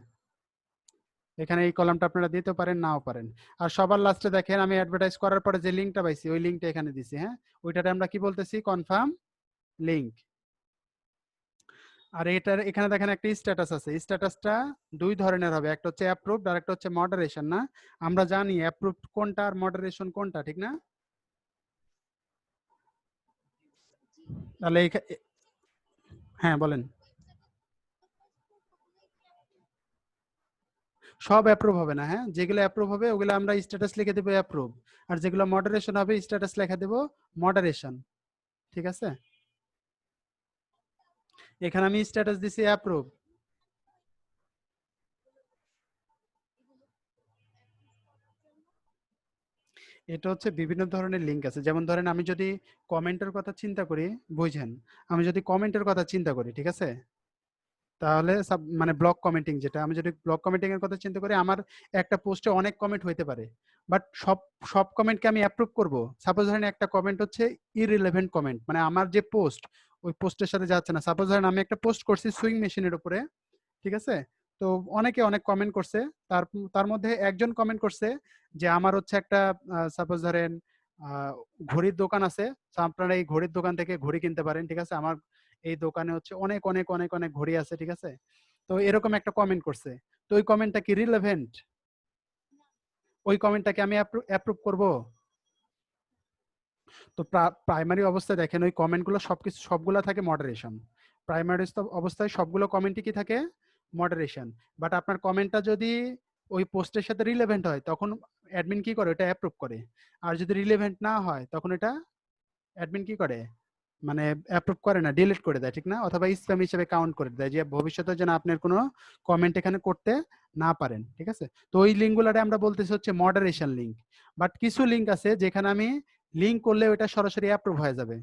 A: এখানে এই কলামটা আপনারা দিতে পারেন, নাও পারেন। আর সবার লাস্টে দেখেন আমি অ্যাডভার্টাইজ করার পরে যে লিঙ্কটা পাইছি, ওই লিঙ্কটা এখানে দিছি, হ্যাঁ? ওইটাতে আমরা কি বলতেছি? Confirm link. আর এটার এখানে দেখেন একটা স্ট্যাটাস আছে, স্ট্যাটাসটা দুই ধরনের হবে, একটা হচ্ছে অ্যাপ্রুভড আর একটা হচ্ছে মডারেশন, না? আমরা জানি অ্যাপ্রুভড কোনটা আর মডারেশন কোনটা, ঠিক না? তাহলে হ্যাঁ বলেন। সব অ্যাপ্রুভ হবে না, হ্যাঁ? যেগুলো অ্যাপ্রুভ হবে ওগুলো আমরা স্ট্যাটাস লিখে দেবো অ্যাপ্রুভ, আর যেগুলো মডারেশন হবে স্ট্যাটাস লেখা দেবো মডারেশন, ঠিক আছে? এখানে আমি স্ট্যাটাস দিছি অ্যাপ্রুভ। এটা হচ্ছে বিভিন্ন ধরনের লিঙ্ক আছে, যেমন ধরেন আমি যদি কমেন্টের কথা চিন্তা করি, বুঝেন, আমি যদি কমেন্টের কথা চিন্তা করি, ঠিক আছে? তাহলে মানে ব্লক কমেন্টিং, যেটা আমি যদি ব্লক কমেন্টিং এর কথা চিন্তা করি, আমার একটা পোস্টে অনেক কমেন্ট হইতে পারে, বাট সব সব কমেন্টকে আমি অ্যাপ্রুভ করব? সাপোজ ধরেন একটা কমেন্ট হচ্ছে ইররিলেভেন্ট কমেন্ট, মানে আমার যে পোস্ট, ওই পোস্টের সাথে যাচ্ছে না। সাপোজ ধরেন আমি একটা পোস্ট করছি সুইং মেশিনের উপরে, ঠিক আছে? তো অনেকে অনেক কমেন্ট করছে। তার তার মধ্যে একজন কমেন্ট করছে যে আমার হচ্ছে একটা সাপোজ ধরেন ঘড়ির দোকান আছে, তো আপনারা এই ঘড়ির দোকান থেকে ঘড়ি কিনতে পারেন, ঠিক আছে? আমার এই দোকানে হচ্ছে অনেক অনেক অনেক অনেক ঘড়ি আছে, ঠিক আছে? তো এরকম একটা কমেন্ট করছে। তো ওই কমেন্টটা কি রিলেভেন্ট? ওই কমেন্টটাকে আমি অ্যাপ্রুভ করব? তো প্রাইমারি অবস্থায় দেখেন ওই কমেন্টগুলো সবগুলা থাকে মডারেশন। প্রাইমারি অবস্থায় সবগুলো কমেন্টই কি থাকে? মডারেশন। বাট আপনার কমেন্টটা যদি ওই পোস্টের সাথে রিলেভেন্ট হয় তখন অ্যাডমিন কি করে? ওটা অ্যাপ্রুভ করে। আর যদি রিলেভেন্ট না হয় তখন এটা অ্যাডমিন কি করে? মানে অ্যাপ্রুভ করে না, ডিলিট করে দেয়, ঠিক না? অথবা স্প্যাম হিসেবে কাউন্ট করে দেয়, যে ভবিষ্যতে যেন আপনার কোনো কমেন্ট এখানে করতে না পারেন, ঠিক আছে? তো ওই লিঙ্কগুলোরে আমরা বলতেছি হচ্ছে মডারেশন লিঙ্ক। বাট কিছু লিঙ্ক আছে যেখানে আমি লিঙ্ক করলে ওইটা সরাসরি অ্যাপ্রুভ হয়ে যাবে,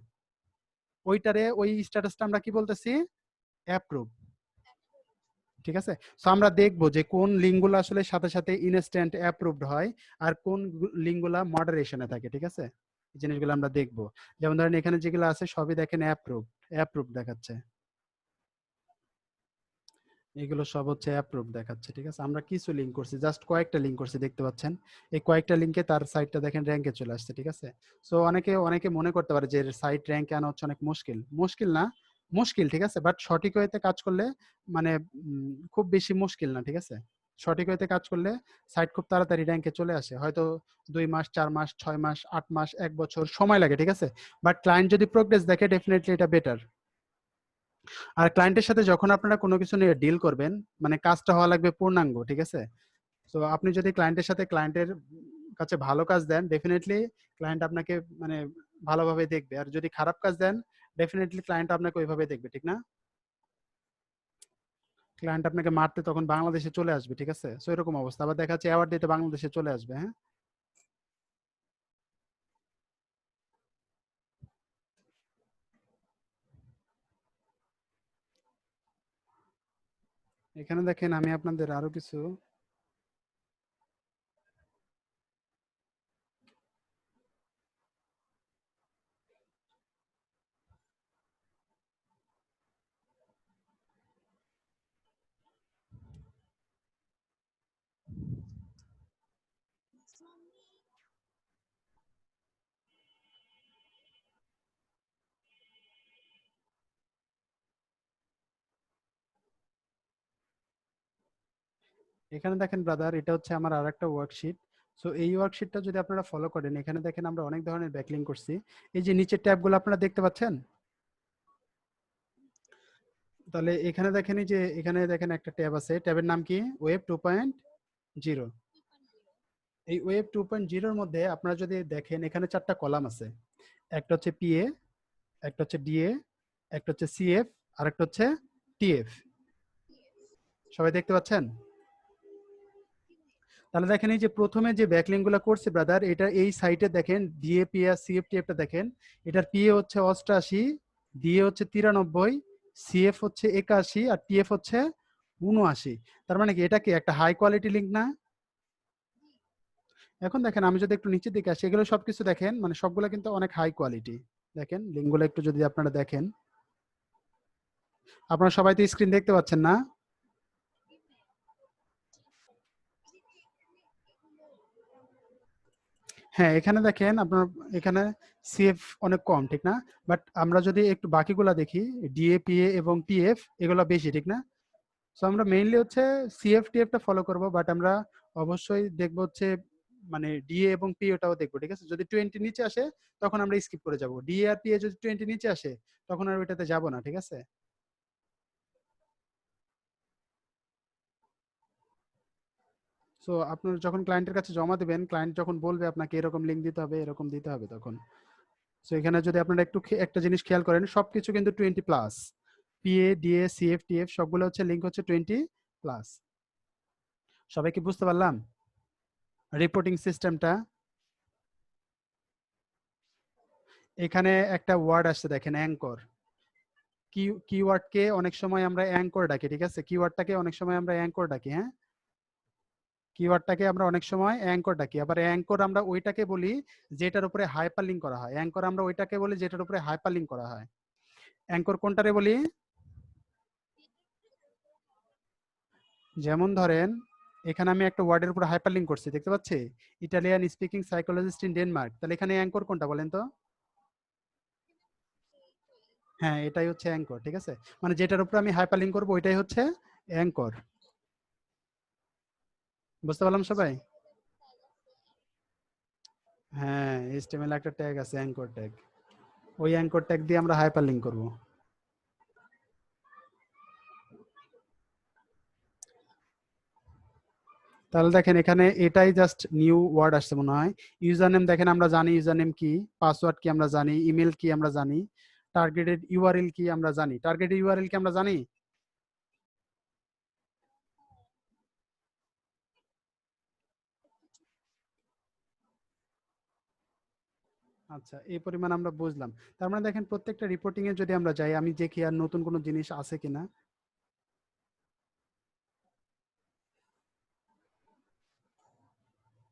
A: ওইটারে ওই স্ট্যাটাসটা আমরা কি বলতেছি? অ্যাপ্রুভ, ঠিক আছে? সো আমরা দেখবো যে কোন লিঙ্কগুলো আসলে সাথে সাথে ইনস্ট্যান্ট অ্যাপ্রুভড হয় আর কোন লিঙ্কগুলো মডারেশনে থাকে, ঠিক আছে? এই জিনিসগুলো আমরা দেখবো। যেমন ধরেন এখানে যেগুলো আছে সবই দেখেন অ্যাপ্রুভ, অ্যাপ্রুভ দেখাচ্ছে, এগুলো সব হচ্ছে অ্যাপ্রুভ দেখাচ্ছে, ঠিক আছে? আমরা কিছু লিঙ্ক করছি, জাস্ট কয়েকটা লিঙ্ক করছি, দেখতে পাচ্ছেন এই কয়েকটা লিঙ্কে তার সাইটটা দেখেন র্যাঙ্কে চলে আসছে, ঠিক আছে? সো অনেকে অনেকে মনে করতে পারে যে সাইট র্যাঙ্কে আনা হচ্ছে অনেক মুশকিল, মুশকিল না, মুশকিল, ঠিক আছে? বাট সঠিক ওয়েতে কাজ করলে মানে খুব বেশি মুশকিল না, ঠিক আছে? সঠিক ওয়েতে কাজ করলে সাইট খুব তাড়াতাড়ি র্যাঙ্কে চলে আসে, হয়তো 2 মাস, 4 মাস, 6 মাস, 8 মাস, 1 বছর সময় লাগে, ঠিক আছে? বাট ক্লায়েন্ট যদি প্রোগ্রেস দেখে ডেফিনেটলি এটা বেটার। আর ক্লায়েন্টের সাথে যখন আপনারা কোনো কিছু নিয়ে ডিল করবেন, মানে কাজটা হওয়া লাগবে পূর্ণাঙ্গ, ঠিক আছে? তো আপনি যদি ক্লায়েন্টের সাথে ক্লায়েন্টের কাছে ভালো কাজ দেন, ডেফিনেটলি ক্লায়েন্ট আপনাকে মানে ভালোভাবে দেখবে। আর যদি খারাপ কাজ দেন, ডেফিনেটলি ক্লায়েন্ট আপনাকে ওইভাবে দেখবে, ঠিক না? ক্লায়েন্ট আপনাকে মারতে তখন বাংলাদেশে চলে আসবে, ঠিক আছে? সো এরকম অবস্থা। আবার দেখা যাচ্ছে অ্যাওয়ার্ড দিতে বাংলাদেশে চলে আসবে, হ্যাঁ? এখানে দেখেন আমি আপনাদের আরো কিছু, এখানে দেখেন ব্রাদার, এটা হচ্ছে আমার আরেকটা ওয়ার্কশিট। সো এই ওয়ার্কশিটটা যদি আপনারা ফলো করেন, এখানে দেখেন আমরা অনেক ধরনের ব্যাকলিং করছি। এই যে নিচের ট্যাবগুলো আপনারা দেখতে পাচ্ছেন, তাহলে এখানে দেখেন এই যে এখানে দেখেন একটা ট্যাব আছে, ট্যাবের নাম কি? ওয়েব 2.0। এই ওয়েব 2.0 মধ্যে আপনারা যদি দেখেন এখানে 4টা কলাম আছে। একটা হচ্ছে পিএ, একটা হচ্ছে ডিএ, একটা হচ্ছে সিএফ, আর একটা হচ্ছে টিএফ। সবাই দেখতে পাচ্ছেন? তাহলে দেখেন এই যে প্রথমে যে ব্যাকলিং গুলো করছে ব্রাদার, এটা এই সাইটে দেখেন ডিএ, পিএ, সিএফ, টিএফটা দেখেন। এটার পিএ হচ্ছে 88, ডিএ হচ্ছে 93, সিএফ হচ্ছে 81 আর টিএফ হচ্ছে 79। তার মানে কি এটা কি একটা হাই কোয়ালিটি লিঙ্ক না? এখন দেখেন আমি যদি একটু নিচের দিকে আসি, এগুলো সবকিছু দেখেন মানে সবগুলো কিন্তু অনেক হাই কোয়ালিটি। দেখেন লিঙ্কগুলো একটু যদি আপনারা দেখেন, আপনারা সবাই তো স্ক্রিন দেখতে পাচ্ছেন না? হ্যাঁ, এখানে দেখেন আপনার এখানে সিএফ অনেক কম, ঠিক না? বাট আমরা যদি একটু বাকিগুলা দেখি, ডিএ, পিএ এবং টিএফ এগুলো বেশি, ঠিক না? সো আমরা মেইনলি হচ্ছে সিএফ টিএফটা ফলো করব, বাট আমরা অবশ্যই দেখবো হচ্ছে মানে ডিএ এবং পি ওটাও দেখবো, ঠিক আছে? যদি 20 নিচে আসে তখন আমরা স্কিপ করে যাব। ডিএ আর পিএ যদি 20 নিচে আসে তখন আর ওইটাতে যাব না, ঠিক আছে? সো আপনার যখন ক্লায়েন্টের কাছে জমা দেবেন, ক্লায়েন্ট যখন বলবে আপনাকে এরকম লিঙ্ক দিতে হবে, এরকম দিতে হবে তখন। সো এখানে যদি আপনারা একটু একটা জিনিস খেয়াল করেন, সবকিছু কিন্তু 20+। পিএ, ডিএ, সিএফ, টিএফ সবগুলো হচ্ছে লিঙ্ক হচ্ছে 20+। সবাই কি বুঝতে পারলাম রিপোর্টিং সিস্টেমটা? এখানে একটা ওয়ার্ড আসছে দেখেন, অ্যাঙ্কর। কিওয়ার্ডকে অনেক সময় আমরা অ্যাঙ্কর ডাকি, ঠিক আছে? কিওয়ার্ডটাকে অনেক সময় আমরা অ্যাঙ্কর ডাকি, হ্যাঁ? কিওয়ার্ডটাকে আমরা অনেক সময় অ্যাঙ্কর ডাকি। আবার অ্যাঙ্কর আমরা ওইটাকে বলি যেটার উপরে হাইপারলিংক করা হয়। অ্যাঙ্কর আমরা ওইটাকে বলি যেটার উপরে হাইপারলিংক করা হয়। অ্যাঙ্কর কোনটারে বলি? যেমন ধরেন এখানে আমি একটা ওয়ার্ডের উপর হাইপারলিংক করছি, দেখতে পাচ্ছি Italian speaking psychologist in Denmark. তাহলে এখানে অ্যাঙ্কর কোনটা বলেন তো? হ্যাঁ, এটাই হচ্ছে অ্যাঙ্কর, ঠিক আছে। মানে যেটার উপর আমি হাইপারলিংক করবো ওইটাই হচ্ছে অ্যাঙ্কর। বুঝতে পারলাম সবাই? হ্যাঁ, এইচটিএমএল একটা ট্যাগ আছে অ্যাঙ্কর ট্যাগ, ওই অ্যাঙ্কর ট্যাগ দিয়ে আমরা হাইপারলিংক করব। তাহলে দেখেন এখানে এটাই জাস্ট নিউ ওয়ার্ড আসছে মনে হয়। ইউজার নেম দেখেন আমরা জানি ইউজার নেম কি, পাসওয়ার্ড কি আমরা জানি, ইমেল কি আমরা জানি, টার্গেটেড ইউআরএল কি আমরা জানি। টার্গেটেড ইউআরএল কি আমরা জানি? আচ্ছা, এই পরিমাণ আমরা বুঝলাম। তার মানে দেখেন প্রত্যেকটা রিপোর্টিং এ যদি আমরা যাই, আমি দেখি আর নতুন কোনো জিনিস আছে কিনা।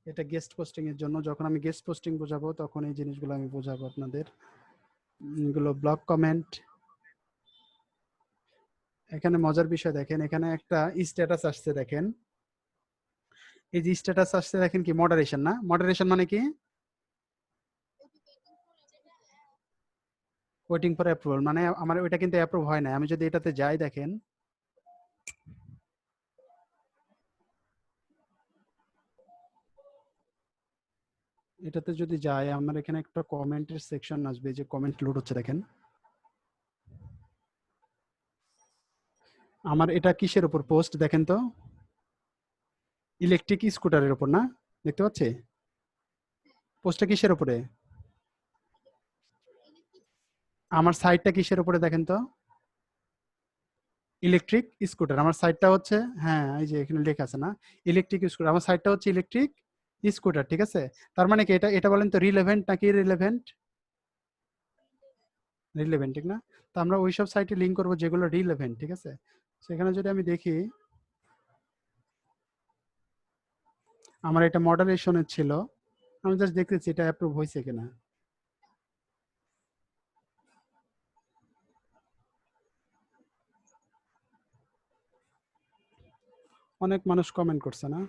A: এটা গেস্ট পোস্টিং এর জন্য, যখন আমি গেস্ট পোস্টিং বোঝাবো তখন এই জিনিসগুলো আমি বোঝাবো আপনাদের। এগুলো ব্লক কমেন্ট। এখানে মজার বিষয় দেখেন, এখানে একটা স্ট্যাটাস আসছে দেখেন, এই যে স্ট্যাটাস আসছে দেখেন কি মডারেশন, না মডারেশন মানে কি? ওয়েটিং ফর অ্যাপ্রুভাল, মানে আমার ওইটা কিন্তু অ্যাপ্রুভ হয় না। আমি যদি এটাতে যাই দেখেন, এটাতে যদি যাই আমার এখানে একটা কমেন্টের সেকশন আসবে, যে কমেন্ট লোড হচ্ছে দেখেন। আমার এটা কিসের উপর পোস্ট দেখেন তো? ইলেকট্রিক স্কুটারের উপর, না? দেখতে পাচ্ছি পোস্টটা কিসের উপরে? আমার সাইটটা কিসের উপরে দেখেন তো? ইলেকট্রিক স্কুটার আমার সাইটটা হচ্ছে। হ্যাঁ, এই যে এখানে লেখা আছে না, ইলেকট্রিক স্কুটার, আমার সাইটটা হচ্ছে ইলেকট্রিক স্কুটার, ঠিক আছে। তার মানে কি এটা এটা বলেন তো রিলেভেন্ট নাকি রিলেভেন্ট? রিলেভেন্ট, ঠিক না? তো আমরা ওইসব সাইটে লিঙ্ক করবো যেগুলো রিলেভেন্ট, ঠিক আছে। সেখানে যদি আমি দেখি, আমার এটা মডারেশনের ছিল, আমি জাস্ট দেখতেছি এটা অ্যাপ্রুভ হয়েছে কিনা। অনেক মানুষ কমেন্ট করছে না?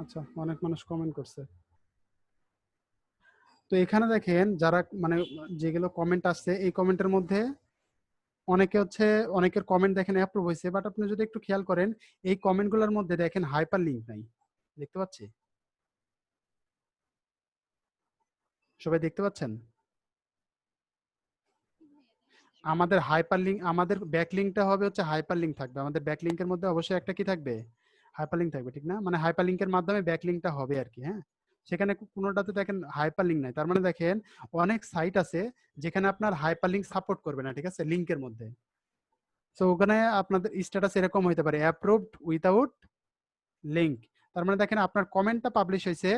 A: আচ্ছা, অনেক মানুষ কমেন্ট করছে। তো এখানে দেখেন যারা মানে যেগুলো কমেন্ট আসছে এই কমেন্টের মধ্যে অনেকে হচ্ছে, অনেকের কমেন্ট দেখেন অ্যাপ্রুভ হয়েছে, বাট আপনি যদি একটু খেয়াল করেন এই কমেন্টগুলোর মধ্যে দেখেন হাইপার লিঙ্ক নাই। দেখতে পাচ্ছি? সবাই দেখতে পাচ্ছেন? আমাদের হাইপার লিঙ্ক, আমাদের ব্যাক লিঙ্কটা হবে হচ্ছে হাইপার লিঙ্ক থাকবে, আমাদের ব্যাক লিঙ্কের মধ্যে অবশ্যই একটা কি থাকবে? হাইপার লিঙ্ক থাকবে, ঠিক না? মানে হাইপার লিঙ্কের মাধ্যমে ব্যাক লিঙ্কটা হবে আর কি, হ্যাঁ। সেখানে কোনোটাতে দেখেন হাইপার লিঙ্ক নাই, তার মানে দেখেন অনেক সাইট আছে যেখানে আপনার হাইপার লিঙ্ক সাপোর্ট করবে না, ঠিক আছে, লিঙ্কের মধ্যে। তো ওখানে আপনাদের স্ট্যাটাস এরকম হইতে পারে অ্যাপ্রুভড উইথাউট লিঙ্ক। তার মানে দেখেন আপনার কমেন্টটা পাবলিশ হয়েছে,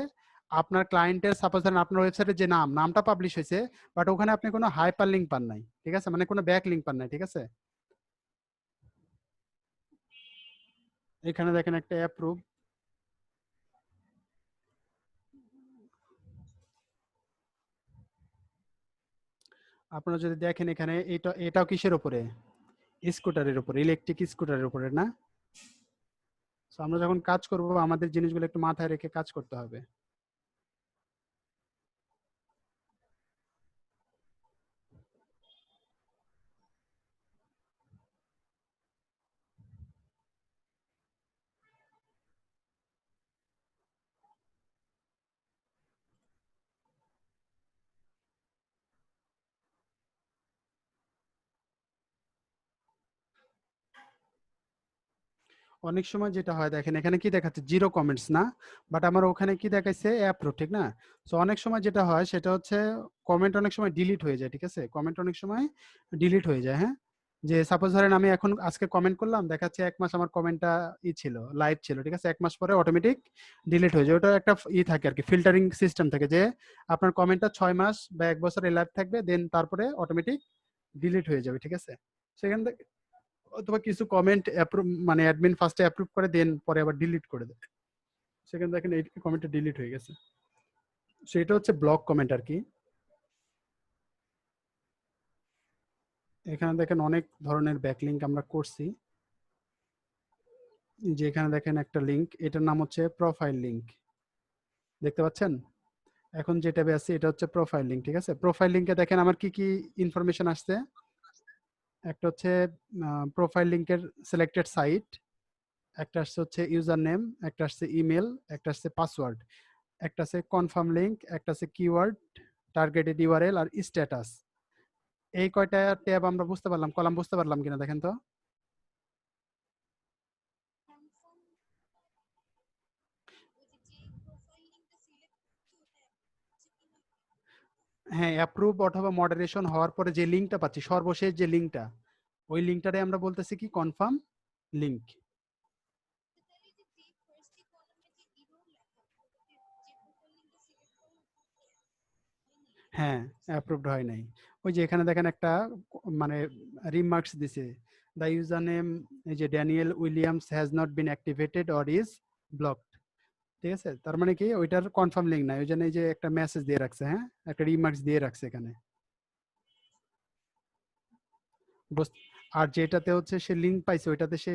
A: আপনার ক্লায়েন্টের সাপোজ ধরেন আপনার ওয়েবসাইটের যে নামটা পাবলিশ হয়েছে, বাট ওখানে আপনি কোনো হাইপার লিঙ্ক পান নাই, ঠিক আছে, মানে কোনো ব্যাক লিঙ্ক পান নাই, ঠিক আছে। এখানে দেখেন একটা অ্যাপ্রুভ। আপনারা যদি দেখেন এখানে এটাও কিসের উপরে? স্কুটারের উপরে, ইলেকট্রিক স্কুটারের উপরে, না? তো আমরা যখন কাজ করব আমাদের জিনিসগুলো একটু মাথায় রেখে কাজ করতে হবে। অনেক সময় যেটা হয় দেখেন এখানে কি দেখাচ্ছে জিরো কমেন্টস, না? বাট আমার ওখানে কি দেখাইছে অ্যাপ্রুভ, ঠিক না? সো অনেক সময় যেটা হয় সেটা হচ্ছে কমেন্ট অনেক সময় ডিলিট হয়ে যায়, ঠিক আছে, কমেন্ট অনেক সময় ডিলিট হয়ে যায়, হ্যাঁ। যে সাপোজ ধরেন আমি এখন আজকে কমেন্ট করলাম, দেখাচ্ছে 1 মাস আমার কমেন্টটা ছিল, লাইভ ছিল, ঠিক আছে, 1 মাস পরে অটোমেটিক ডিলিট হয়ে যায়। ওটা একটা থাকে আর কি, ফিল্টারিং সিস্টেম থাকে যে আপনার কমেন্টটা 6 মাস বা 1 বছর লাইভ থাকবে, দেন তারপরে অটোমেটিক ডিলিট হয়ে যাবে, ঠিক আছে। সেখান থেকে অথবা কিছু কমেন্ট অ্যাপ্রুভ মানে অ্যাডমিন ফার্স্টে অ্যাপ্রুভ করে দেন পরে আবার ডিলিট করে দেয়। সেখানে দেখেন এই কমেন্টটা ডিলিট হয়ে গেছে। সেটা হচ্ছে ব্লক কমেন্ট আর কি। এখানে দেখেন অনেক ধরনের ব্যাকলিংক আমরা করছি। যে এখানে দেখেন একটা লিংক, এটার নাম হচ্ছে প্রোফাইল লিংক, দেখতে পাচ্ছেন? এখন যে ট্যাবে আছে এটা হচ্ছে প্রোফাইল লিংক, ঠিক আছে? প্রোফাইল লিংকে দেখেন আমার কি কি ইনফরমেশন আসছে। একটা হচ্ছে প্রোফাইল লিংকের সিলেক্টেড সাইট, একটা আসছে হচ্ছে ইউজার নেম, একটা আসছে ইমেল, একটা আসছে পাসওয়ার্ড, একটা আছে কনফার্ম লিংক, একটা আছে কিওয়ার্ড, টার্গেটেড ইউআরএল আর স্ট্যাটাস। এই কয়টা ট্যাব আমরা বুঝতে পারলাম, কলাম বুঝতে পারলাম কিনা দেখেন তো। হ্যাঁ, অ্যাপ্রুভ অথবা মডারেশন হওয়ার পরে যে লিঙ্কটা পাচ্ছি, সর্বশেষ যে লিঙ্কটা, ওই লিঙ্কটারে আমরা বলতেছি কি কনফার্ম লিঙ্ক। হ্যাঁ, অ্যাপ্রুভড হয় নাই। ওই যে এখানে দেখেন একটা মানে রিমার্কস দিছে, দ্য ইউজার নেম, এই যে Daniel Williams has not been activated or is blocked. ঠিক আছে, তার মানে কি ওইটার কনফার্ম লিঙ্ক নাই, ওই জন্য এই যে একটা মেসেজ দিয়ে রাখছে, হ্যাঁ একটা রিমার্কস দিয়ে রাখছে এখানে। আর যেটাতে হচ্ছে সে লিঙ্ক পাইছে ওইটাতে সে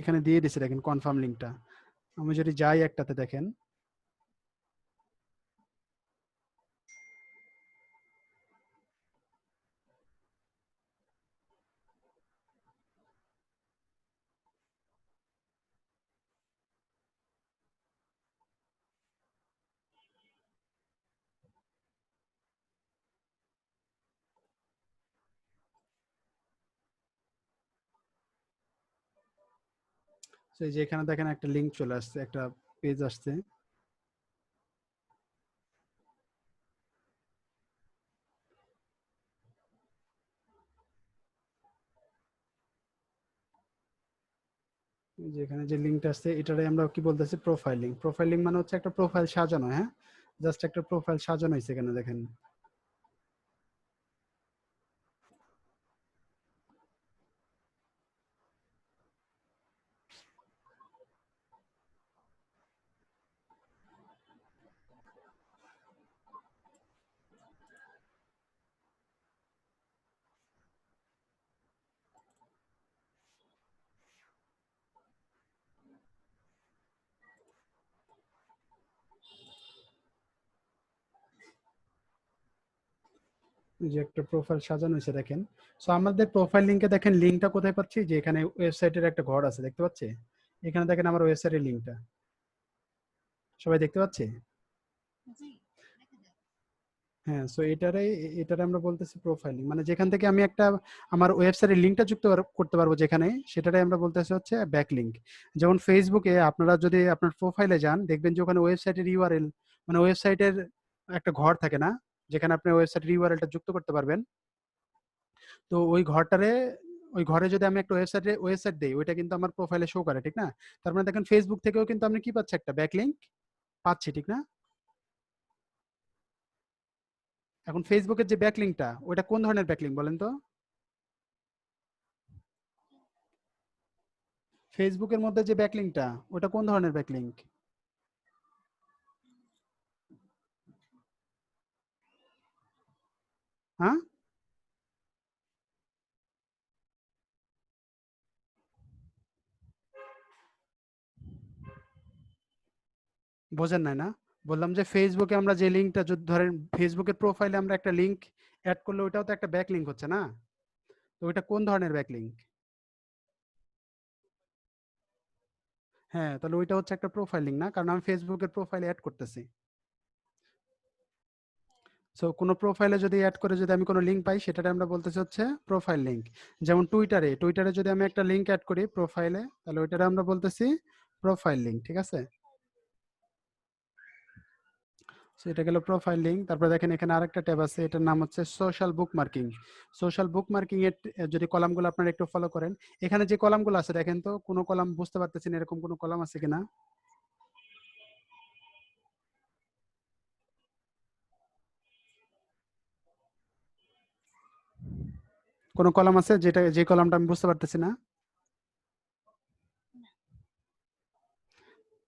A: এখানে দিয়ে দিছে, দেখেন কনফার্ম লিঙ্কটা। আমি যদি যাই একটাতে দেখেন, তো এই যে এখানে দেখেন একটা লিঙ্ক চলে আসছে, একটা পেজ আসছে। এই যে এখানে যে লিঙ্কটা আসছে এটারে আমরা কি বলতেছি প্রোফাইলিং। প্রোফাইলিং মানে হচ্ছে একটা প্রোফাইল সাজানো, হ্যাঁ জাস্ট একটা প্রোফাইল সাজানো হয়েছে এখানে দেখেন। এই যে একটা প্রোফাইল সাজানো হয়েছে দেখেন। সো আমাদের প্রোফাইল লিংকে দেখেন লিঙ্কটা কোথায় পাচ্ছি, যে এখানে ওয়েবসাইটের একটা ঘর আছে দেখতে পাচ্ছি, এখানে দেখেন আমার ওয়েবসাইটের লিঙ্কটা, সবাই দেখতে পাচ্ছে? হ্যাঁ, সো এটারে আমরা বলতেছি প্রোফাইলিং, মানে যেখান থেকে আমি একটা আমার ওয়েবসাইটের লিংকটা যুক্ত করতে পারবো যেখানে, সেটারে আমরা বলতেছি হচ্ছে ব্যাক লিঙ্ক। যেমন ফেসবুকে আপনারা যদি আপনার প্রোফাইলে যান দেখবেন যে ওখানে ওয়েবসাইটের ইউআরএল, মানে ওয়েবসাইটের একটা ঘর থাকে না, যেখানে আপনি ওয়েবসাইটের ইউআরএলটা যুক্ত করতে পারবেন। তো ওই ঘরে যদি আমি একটা ওয়েবসাইট দেই, ওইটা কিন্তু আমার প্রোফাইলে শো করে, ঠিক না? তার মানে দেখেন ফেসবুক থেকেও কিন্তু আমি কি পাচ্ছি, একটা ব্যাক লিঙ্ক পাচ্ছি, ঠিক না? এখন ফেসবুকের যে ব্যাক লিঙ্কটা, ওইটা কোন ধরনের ব্যাক লিঙ্ক বলেন তো? ফেসবুকের মধ্যে যে ব্যাকলিংকটা, ওটা কোন ধরনের ব্যাকলিংক? হ্যাঁ, বোঝেন নাই না? বললাম যে ফেসবুকে আমরা যে লিঙ্কটা যদি ধরেন ফেসবুকের প্রোফাইলে আমরা একটা লিঙ্ক অ্যাড করলে ওইটাও তো একটা ব্যাকলিংক হচ্ছে না? তো ওইটা কোন ধরনের ব্যাকলিংক? হ্যাঁ, তাহলে ওইটা হচ্ছে একটা প্রোফাইল লিঙ্ক না, কারণ আমি ফেসবুকের প্রোফাইলে অ্যাড করতেছি। সো কোনো প্রোফাইলে যদি অ্যাড করে যদি আমি কোনো লিঙ্ক পাই, সেটাতে আমরা বলতেছি হচ্ছে প্রোফাইল লিঙ্ক। যেমন টুইটারে যদি আমি একটা লিঙ্ক অ্যাড করি প্রোফাইলে, তাহলে ওইটারে আমরা বলতেছি প্রোফাইল লিঙ্ক, ঠিক আছে? সো এটা গেল প্রোফাইল লিঙ্ক। তারপরে দেখেন এখানে আরেকটা ট্যাব আছে, এটার নাম হচ্ছে সোশ্যাল বুক মার্কিং। সোশ্যাল বুক মার্কিং এর যদি কলামগুলো আপনারা একটু ফলো করেন, এখানে যে কলামগুলো আছে দেখেন তো কোনো কলাম বুঝতে পারতেছেন এরকম কোনো কলাম আছে কিনা? কোনো কলাম আছে যেটা, যে কলামটা আমি বুঝতে পারতেছি না?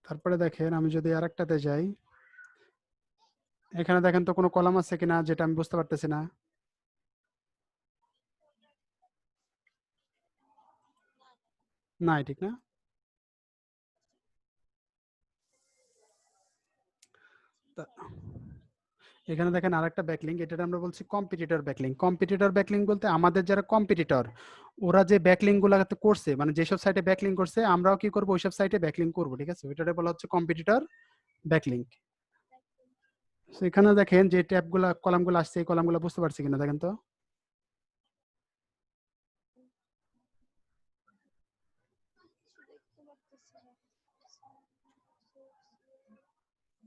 A: তারপরে দেখেন আমি যদি আরেকটাতে যাই, এখানে দেখেন তো কোনো কলাম আছে কিনা যেটা আমি বুঝতে পারতেছি না। নাই, ঠিক না? তা- এখানে দেখেন আরেকটা ব্যাকলিঙ্ক, এটা আমরা বলছি কম্পিটিটর ব্যাকলিঙ্ক। কম্পিটিটর ব্যাকলিঙ্ক বলতে আমাদের যারা কম্পিটিটর, ওরা যে ব্যাকলিঙ্ক গুলা করছে, মানে যেসব সাইটে ব্যাকলিঙ্ক করছে আমরাও কি করবো ওইসব সাইটে ব্যাকলিঙ্ক করবো, ঠিক আছে? ওইটারে বলা হচ্ছে কম্পিটিটর ব্যাকলিঙ্ক। এখানে দেখেন যে ট্যাব গুলা কলাম গুলো আসছে, এই কলাম গুলো বুঝতে পারছি কিনা দেখেন তো।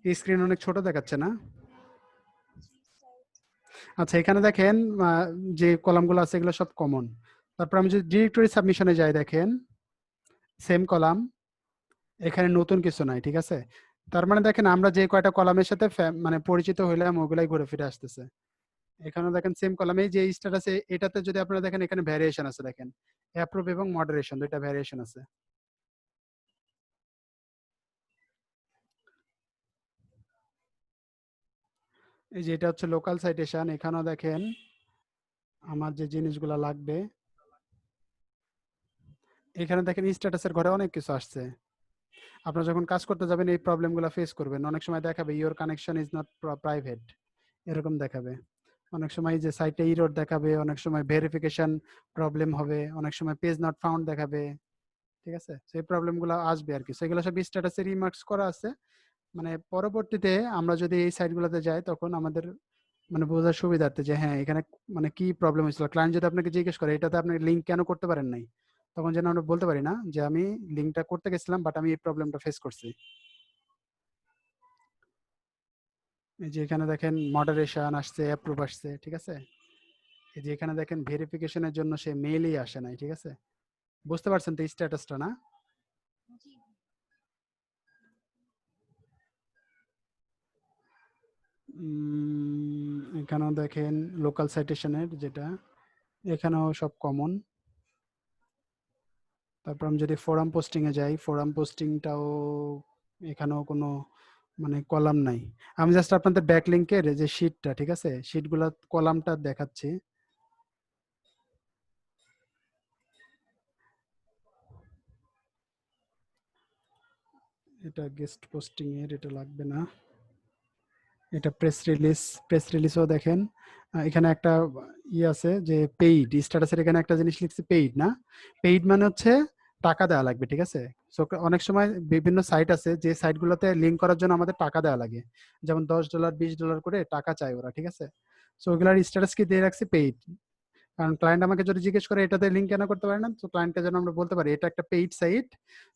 A: স্ক্রিন অনেক ছোট দেখাচ্ছে না? আচ্ছা, এখানে দেখেন যে কলামগুলো আছে এগুলো সব কমন। তারপর আমি যদি ডিরেক্টরি সাবমিশনে যাই, দেখেন সেম কলাম, এখানে নতুন কিছু নাই, ঠিক আছে? তার মানে দেখেন আমরা যে কয়টা কলামের সাথে মানে পরিচিত হইলাম ওগুলাই ঘুরে ফিরে আসতেছে। এখানে দেখেন সেম কলামে যে স্ট্যাটাসে, এটাতে যদি আপনারা দেখেন এখানে ভ্যারিয়েশন আছে, দেখেন অ্যাপ্রুভ এবং মডারেশন দুইটা ভ্যারিয়েশন আছে। এই যে এটা হচ্ছে লোকাল সাইটেশন, এখানেও দেখেন আমার যে জিনিসগুলো লাগবে, এখানে দেখেন স্ট্যাটাসের ঘরে অনেক কিছু আসছে। আপনারা যখন কাজ করতে যাবেন এই প্রবলেমগুলো ফেস করবেন। অনেক সময় দেখাবে your connection is not private, এরকম দেখাবে। অনেক সময় যে সাইটে ইরর দেখাবে, অনেক সময় ভেরিফিকেশন প্রবলেম হবে, অনেক সময় পেজ নট ফাউন্ড দেখাবে, ঠিক আছে? সেই প্রবলেমগুলো আসবে আর কি। সেগুলো সব স্ট্যাটাসে রিমার্কস করা আছে। মানে পরবর্তীতে আমরা যদি এই সাইটগুলোতে যাই তখন আমাদের মানে বোঝার সুবিধার্থে যে হ্যাঁ এখানে মানে কি প্রবলেম হয়েছিল। ক্লায়েন্ট যদি আপনাকে জিজ্ঞেস করে এটাতে আপনি লিঙ্ক কেন করতে পারেন নাই, তখন যেন আমরা বলতে পারি না যে আমি লিঙ্কটা করতে গেছিলাম বাট আমি এই প্রবলেমটা ফেস করছি। এই যে এখানে দেখেন মডারেশন আসছে, অ্যাপ্রুভ আসছে, ঠিক আছে? এই যে এখানে দেখেন ভেরিফিকেশনের জন্য সে মেইলই আসে নাই, ঠিক আছে? বুঝতে পারছেন তো স্ট্যাটাসটা, না? এখানেও দেখেন লোকাল সাইটেশনের যেটা, এখানেও সব কমন। তারপর আমি যদি ফোরাম পোস্টিং এ যাই, ফোরাম পোস্টিংটাও এখানেও কোনো মানে কলাম নাই। আমি জাস্ট আপনাদের ব্যাকলিংকের যে শীটটা, ঠিক আছে, শীটগুলা কলামটা দেখাচ্ছি। এটা গেস্ট পোস্টিং এর, এটা লাগবে না। এটা প্রেস রিলিজ, প্রেস রিলিজও দেখেন এখানে একটা আছে যে পেইড স্ট্যাটাসের, এখানে একটা জিনিস লিখছে পেইড, না? পেইড মানে হচ্ছে টাকা দেওয়া লাগবে, ঠিক আছে? সো অনেক সময় বিভিন্ন সাইট আছে যে সাইটগুলোতে লিঙ্ক করার জন্য আমাদের টাকা দেওয়া লাগে, যেমন $10 $20 করে টাকা চায় ওরা, ঠিক আছে? সো ওগুলার স্ট্যাটাস কি দিয়ে রাখছে পেইড। কারণ ক্লায়েন্ট আমাকে যদি জিজ্ঞেস করে এটাতে লিঙ্ক কেন করতে পারে না, তো ক্লায়েন্টকে যেন আমরা বলতে পারি এটা একটা পেইড সাইট।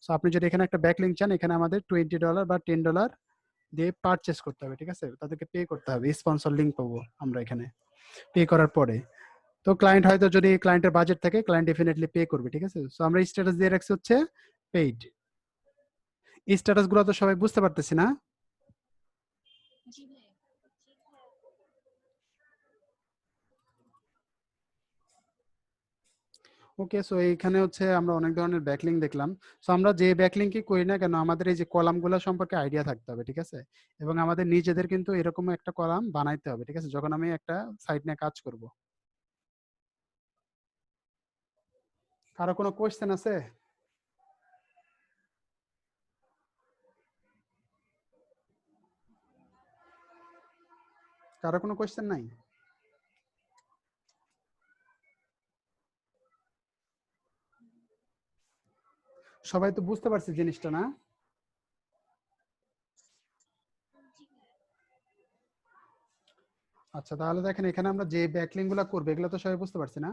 A: সো আপনি যদি এখানে একটা ব্যাক লিঙ্ক চান, এখানে আমাদের $20 বা $10 দিয়ে পারচেস করতে হবে, ঠিক আছে? তাদেরকে পে করতে হবে, স্পন্সর লিংক পাবো আমরা এখানে পে করার পরে। তো ক্লায়েন্ট হয়তো যদি ক্লায়েন্টের বাজেট থাকে ক্লায়েন্ট ডেফিনেটলি পে করবে, ঠিক আছে? সো আমরা স্ট্যাটাস দিয়ে রাখছি হচ্ছে পেইড। স্ট্যাটাস গুলো তো সবাই বুঝতে পারতেছি না? ওকে, সো এইখানে হচ্ছে আমরা অনেক ধরনের ব্যাকলিং দেখলাম। সো আমরা যে ব্যাকলিংকই করি না কেন আমাদের এই যে কলামগুলো সম্পর্কে আইডিয়া থাকতে হবে, ঠিক আছে? এবং আমাদের নিজেদের কিন্তু এরকম একটা কলাম বানাইতে হবে, ঠিক আছে, যখন আমি একটা সাইট নিয়ে কাজ করব। কারো কোনো কোয়েশ্চেন আছে? কারো কোনো কোয়েশ্চেন নাই? সবাই তো বুঝতে পারছে জিনিসটা, না? আচ্ছা, তাহলে দেখেন এখানে আমরা যে ব্যাকলিং গুলা করবো এগুলো তো সবাই বুঝতে পারছি, না?